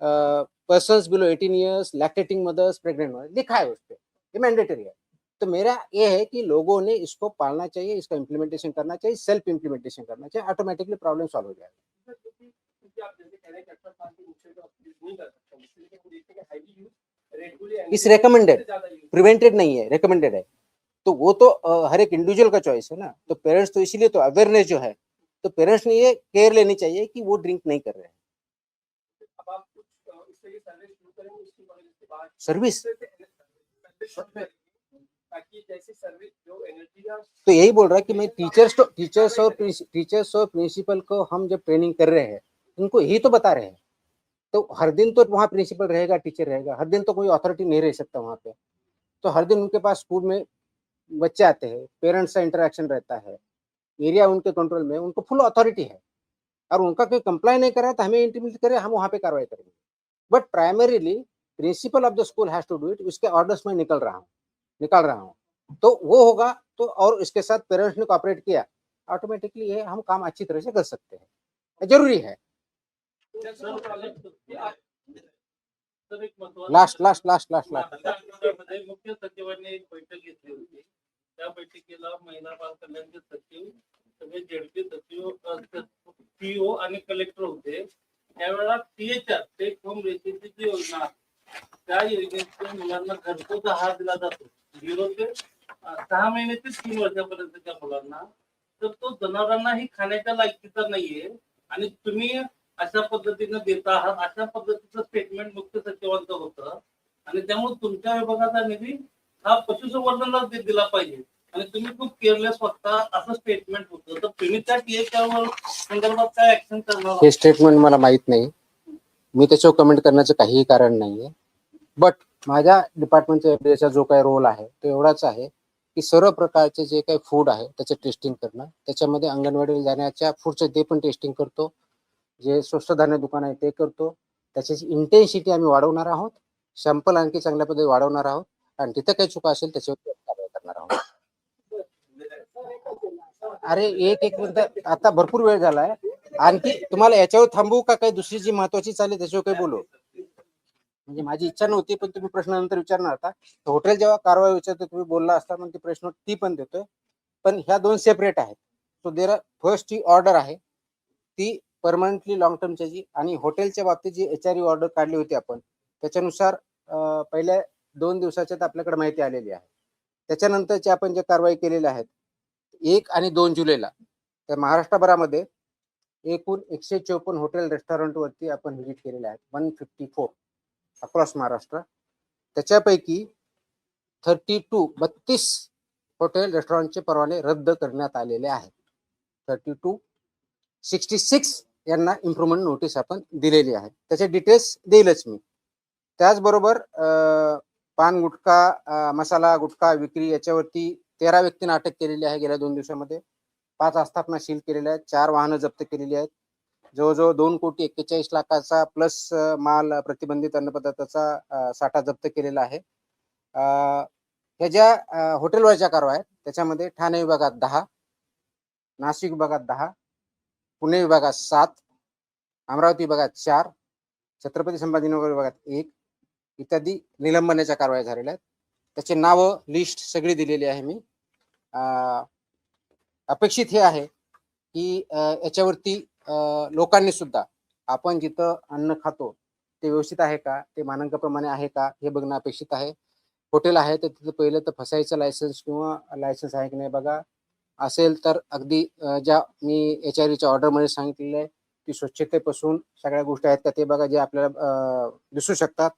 persons below 18 years, lactating mothers, pregnant mothers, लिखा है उस पर, ये मैंडेटरी है। तो मेरा ये है कि लोगों ने इसको पालना चाहिए, इसका इम्प्लीमेंटेशन करना चाहिए, सेल्फ इम्प्लीमेंटेशन करना चाहिए, ऑटोमेटिकली प्रॉब्लम सॉल्व हो जाएगा। क्योंकि आप जैसे कह रहे हैं कि 18 साल के नीचे तो आप यूज नहीं कर सकते, इसलिए हम देखते हैं कि हाईली यूज रेगुलरली इस recommended, प्रिवेंटेड नहीं है, रिकमेंडेड है। तो वो तो हर एक इंडिविजुअल का चॉइस है ना। तो पेरेंट्स तो इसीलिए तो अवेयरनेस जो है, तो पेरेंट्स ने ये केयर लेनी चाहिए कि वो ड्रिंक नहीं कर रहे हैं। अब आप कुछ इससे ये सर्विस शुरू करेंगे उसकी कॉलेज के बाद सर्विस ताकि जैसी सर्विस जो एनर्जी का तो यही बोल रहा है कि मैं टीचर्स और प्रिंसिपल को हम जब ट्रेनिंग कर रहे हैं, उनको यही तो बता रहे हैं। तो हर दिन तो वहाँ प्रिंसिपल रहेगा, टीचर रहेगा, हर दिन तो कोई अथॉरिटी नहीं रह सकता वहाँ पे। तो हर दिन उनके पास स्कूल में बच्चे आते हैं, पेरेंट्स का इंटरेक्शन रहता है, एरिया उनके कंट्रोल में, उनको फुल अथॉरिटी है। और उनका कोई कंप्लाई नहीं कर रहा है तो हमें इंटीमेट करे, हम वहाँ पे कार्रवाई करेंगे। But primarily principal of the school has to do it. उसके ऑर्डर्स में निकाल रहा हूँ तो वो होगा। तो और इसके साथ पेरेंट्स ने कोऑपरेट किया, ऑटोमेटिकली ये हम काम अच्छी तरह से कर सकते हैं, जरूरी है। सर एक महत्त्वाचं लास्ट मागच्या आठवड्यामध्ये मुख्य सचिवांनी एक बैठक घेतली होती. त्या बैठकीला महिला बाल कल्याणचे सचिव, सगळे जेडपी सचिव, पीओ आणि कलेक्टर होते. त्यावेळेला THR टेक होम रेसिपीची योजना, त्या योजनेतून मुलांना घरपोच आहार दिला जातो 0 ते 6 महिने ते 3 वर्षापर्यंतच्या मुलांना. तर तो जनावरांनाही खाण्याच्या लायकीचा नाहीये आणि तुम्ही अशा पद्धतीने देता आहात, अशा पद्धतीचं स्टेटमेंट मुख्य सचिवांचं होतं. आणि त्यामुळे तुमच्या विभागाचा निधी हा पशुसंवर्धनाला दिला पाहिजे आणि तुम्ही खूप केअरलेस वागता असं स्टेटमेंट होतं. तर तुम्ही त्या THR संदर्भात काय ऍक्शन करणार? हे स्टेटमेंट मला माहित नाही, मी त्याच्यावर कमेंट करण्याचं काहीही कारण नाहीये. बट माझ्या डिपार्टमेंटच्या FDAचा जो काही रोल आहे तो एवढाच आहे की सर्व प्रकारचे जे काही फूड आहे त्याचे टेस्टिंग करणं, त्याच्यामध्ये अंगणवाडीला जाण्याच्या फूडचं ते पण टेस्टिंग करतो, जे स्वस्त धान्य दुकान आहे ते करतो. त्याची इंटेन्सिटी आम्ही वाढवणार आहोत, सॅम्पल आणखी चांगल्या पद्धतीने वाढवणार आहोत आणि तिथे काही चुका असेल त्याच्यावर कारवाई करणार आहोत. अरे एक मिनिट, आता भरपूर वेळ झालाय. आणखी तुम्हाला याच्यावर थांबू का काही दुसरी जी महत्वाची चालेल त्याच्यावर काही बोलू? म्हणजे माझी इच्छा नव्हती पण तुम्ही प्रश्न नंतर विचारणार होता. हॉटेल जेव्हा कारवाई विचारतो तुम्ही बोलला असता मग ते प्रश्न ती पण देतोय, पण ह्या दोन सेपरेट आहेत. सो देर फर्स्ट ही ऑर्डर आहे ती परमनंटली लॉंग टर्मची, आणि हॉटेलच्या बाबतीत जी HRE ऑर्डर काढली होती आपण त्याच्यानुसार पहिल्या 2 दिवसाच्यात आपल्याकडे माहिती आलेली आहे. त्याच्यानंतरचे आपण जे कारवाई केलेल्या आहेत 1 आणि 2 जुलैला तर महाराष्ट्रभरामध्ये एकूण 154 हॉटेल रेस्टॉरंट वरती आपण व्हिजिट केलेले आहेत, 154 अक्रॉस महाराष्ट्र. त्याच्यापैकी 32 हॉटेल रेस्टॉरंटचे परवाने रद्द करण्यात आलेले आहेत. 66 यांना इम्प्रूव्हमेंट नोटीस आपण दिलेली आहे. त्याचे डिटेल्स देईलच मी. त्याचबरोबर पान गुटखा, मसाला गुटखा विक्री याच्यावरती 13 व्यक्तींना अटक केलेली आहे गेल्या 2 दिवसामध्ये. 5 आस्थापना सील केलेल्या आहेत, 4 वाहनं जप्त केलेली आहेत, जवळजवळ 2,41,40,00,000चा प्लस माल प्रतिबंधित अन्न पदार्थाचा साठा जप्त केलेला आहे. ह्या ज्या हॉटेलवरच्या कारवाया आहेत त्याच्यामध्ये ठाणे विभागात 10, नाशिक विभागात 10, पुणे विभागात 7, अमरावती विभागात 4, छत्रपती संभाजीनगर विभागात 1 इत्यादी निलंबनाच्या कारवाया झालेल्या आहेत. त्याचे नावं लिस्ट सगळी दिलेली आहे मी. अपेक्षित हे आहे की याच्यावरती लोकांनी सुद्धा आपण जिथं अन्न खातो ते व्यवस्थित आहे का, ते मानकाप्रमाणे आहे का हे बघणं अपेक्षित आहे. हॉटेल आहे तर तिथं पहिलं तर फसायचं लायसन्स किंवा लायसन्स आहे की नाही बघा. असेल तर अगदी ज्या मी HREच्या ऑर्डरमध्ये सांगितलेलं आहे की स्वच्छतेपासून सगळ्या गोष्टी आहेत का ते बघा, जे आपल्याला दिसू शकतात.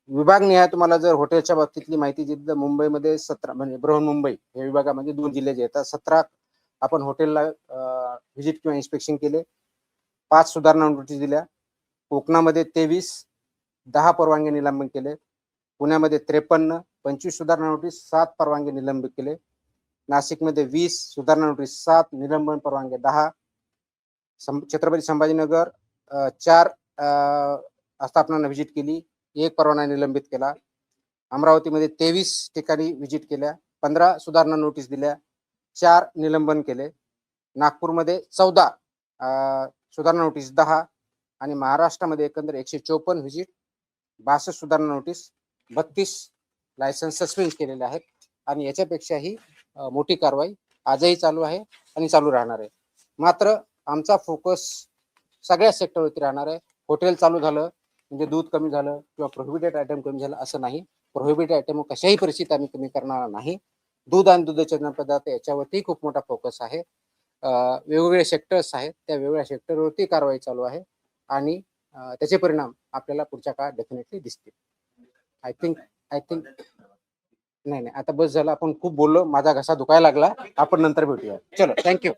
विभागनिहाय तुम्हाला जर हॉटेलच्या बाबतीतली माहिती दिली तर मुंबईमध्ये 17 म्हणजे बृहन्मुंबई या विभागामध्ये 2 जिल्हे जे येतात 17 आपण हॉटेलला व्हिजिट किंवा इन्स्पेक्शन केले, 5 सुधारणा नोटीस दिल्या. कोकणामध्ये 23, 10 परवानगी निलंबन केले. पुण्यामध्ये 53, 25 सुधारणा नोटीस, 7 परवानगी निलंबित केले. नाशिकमध्ये 20 सुधारणा नोटीस, 7 निलंबन परवानगी 10. छत्रपती संभाजीनगर 4 आस्थापनांना व्हिजिट केली, 1 परवाना निलंबित केला. अमरावतीमध्ये 23 ठिकाणी व्हिजिट केल्या, 15 सुधारणा नोटीस दिल्या, 4 निलंबन केले. नागपूरमध्ये 14 सुधारणा नोटीस 10 आणि महाराष्ट्रामध्ये एकंदर 154 व्हिजिट, 62 सुधारणा नोटीस, 32 लायसन्स सस्पेंड केलेले आहेत. आणि याच्यापेक्षाही मोठी कारवाई आजही चालू आहे आणि चालू राहणार आहे. मात्र आमचा फोकस सगळ्या सेक्टरवरती राहणार आहे. हॉटेल चालू झालं म्हणजे दूध कमी झालं किंवा प्रोहिबिटेड आयटम कमी झालं असं नाही. प्रोहिबिटेड आयटम कशाही परिस्थितीत आम्ही कमी करणार नाही. दूध आणि दुधाजन्य पदार्थ याच्यावरती खूप मोठा फोकस आहे. वेगवेगळे सेक्टर्स आहेत, त्या वेगवेगळ्या सेक्टरवरती कारवाई चालू आहे आणि त्याचे परिणाम आपल्याला पुढच्या काळात डेफिनेटली दिसतील. आय थिंक नाही आता बस झालं, आपण खूप बोललो, माझा घसा दुखायला लागला. आपण नंतर भेटूया. चलो, थँक्यू.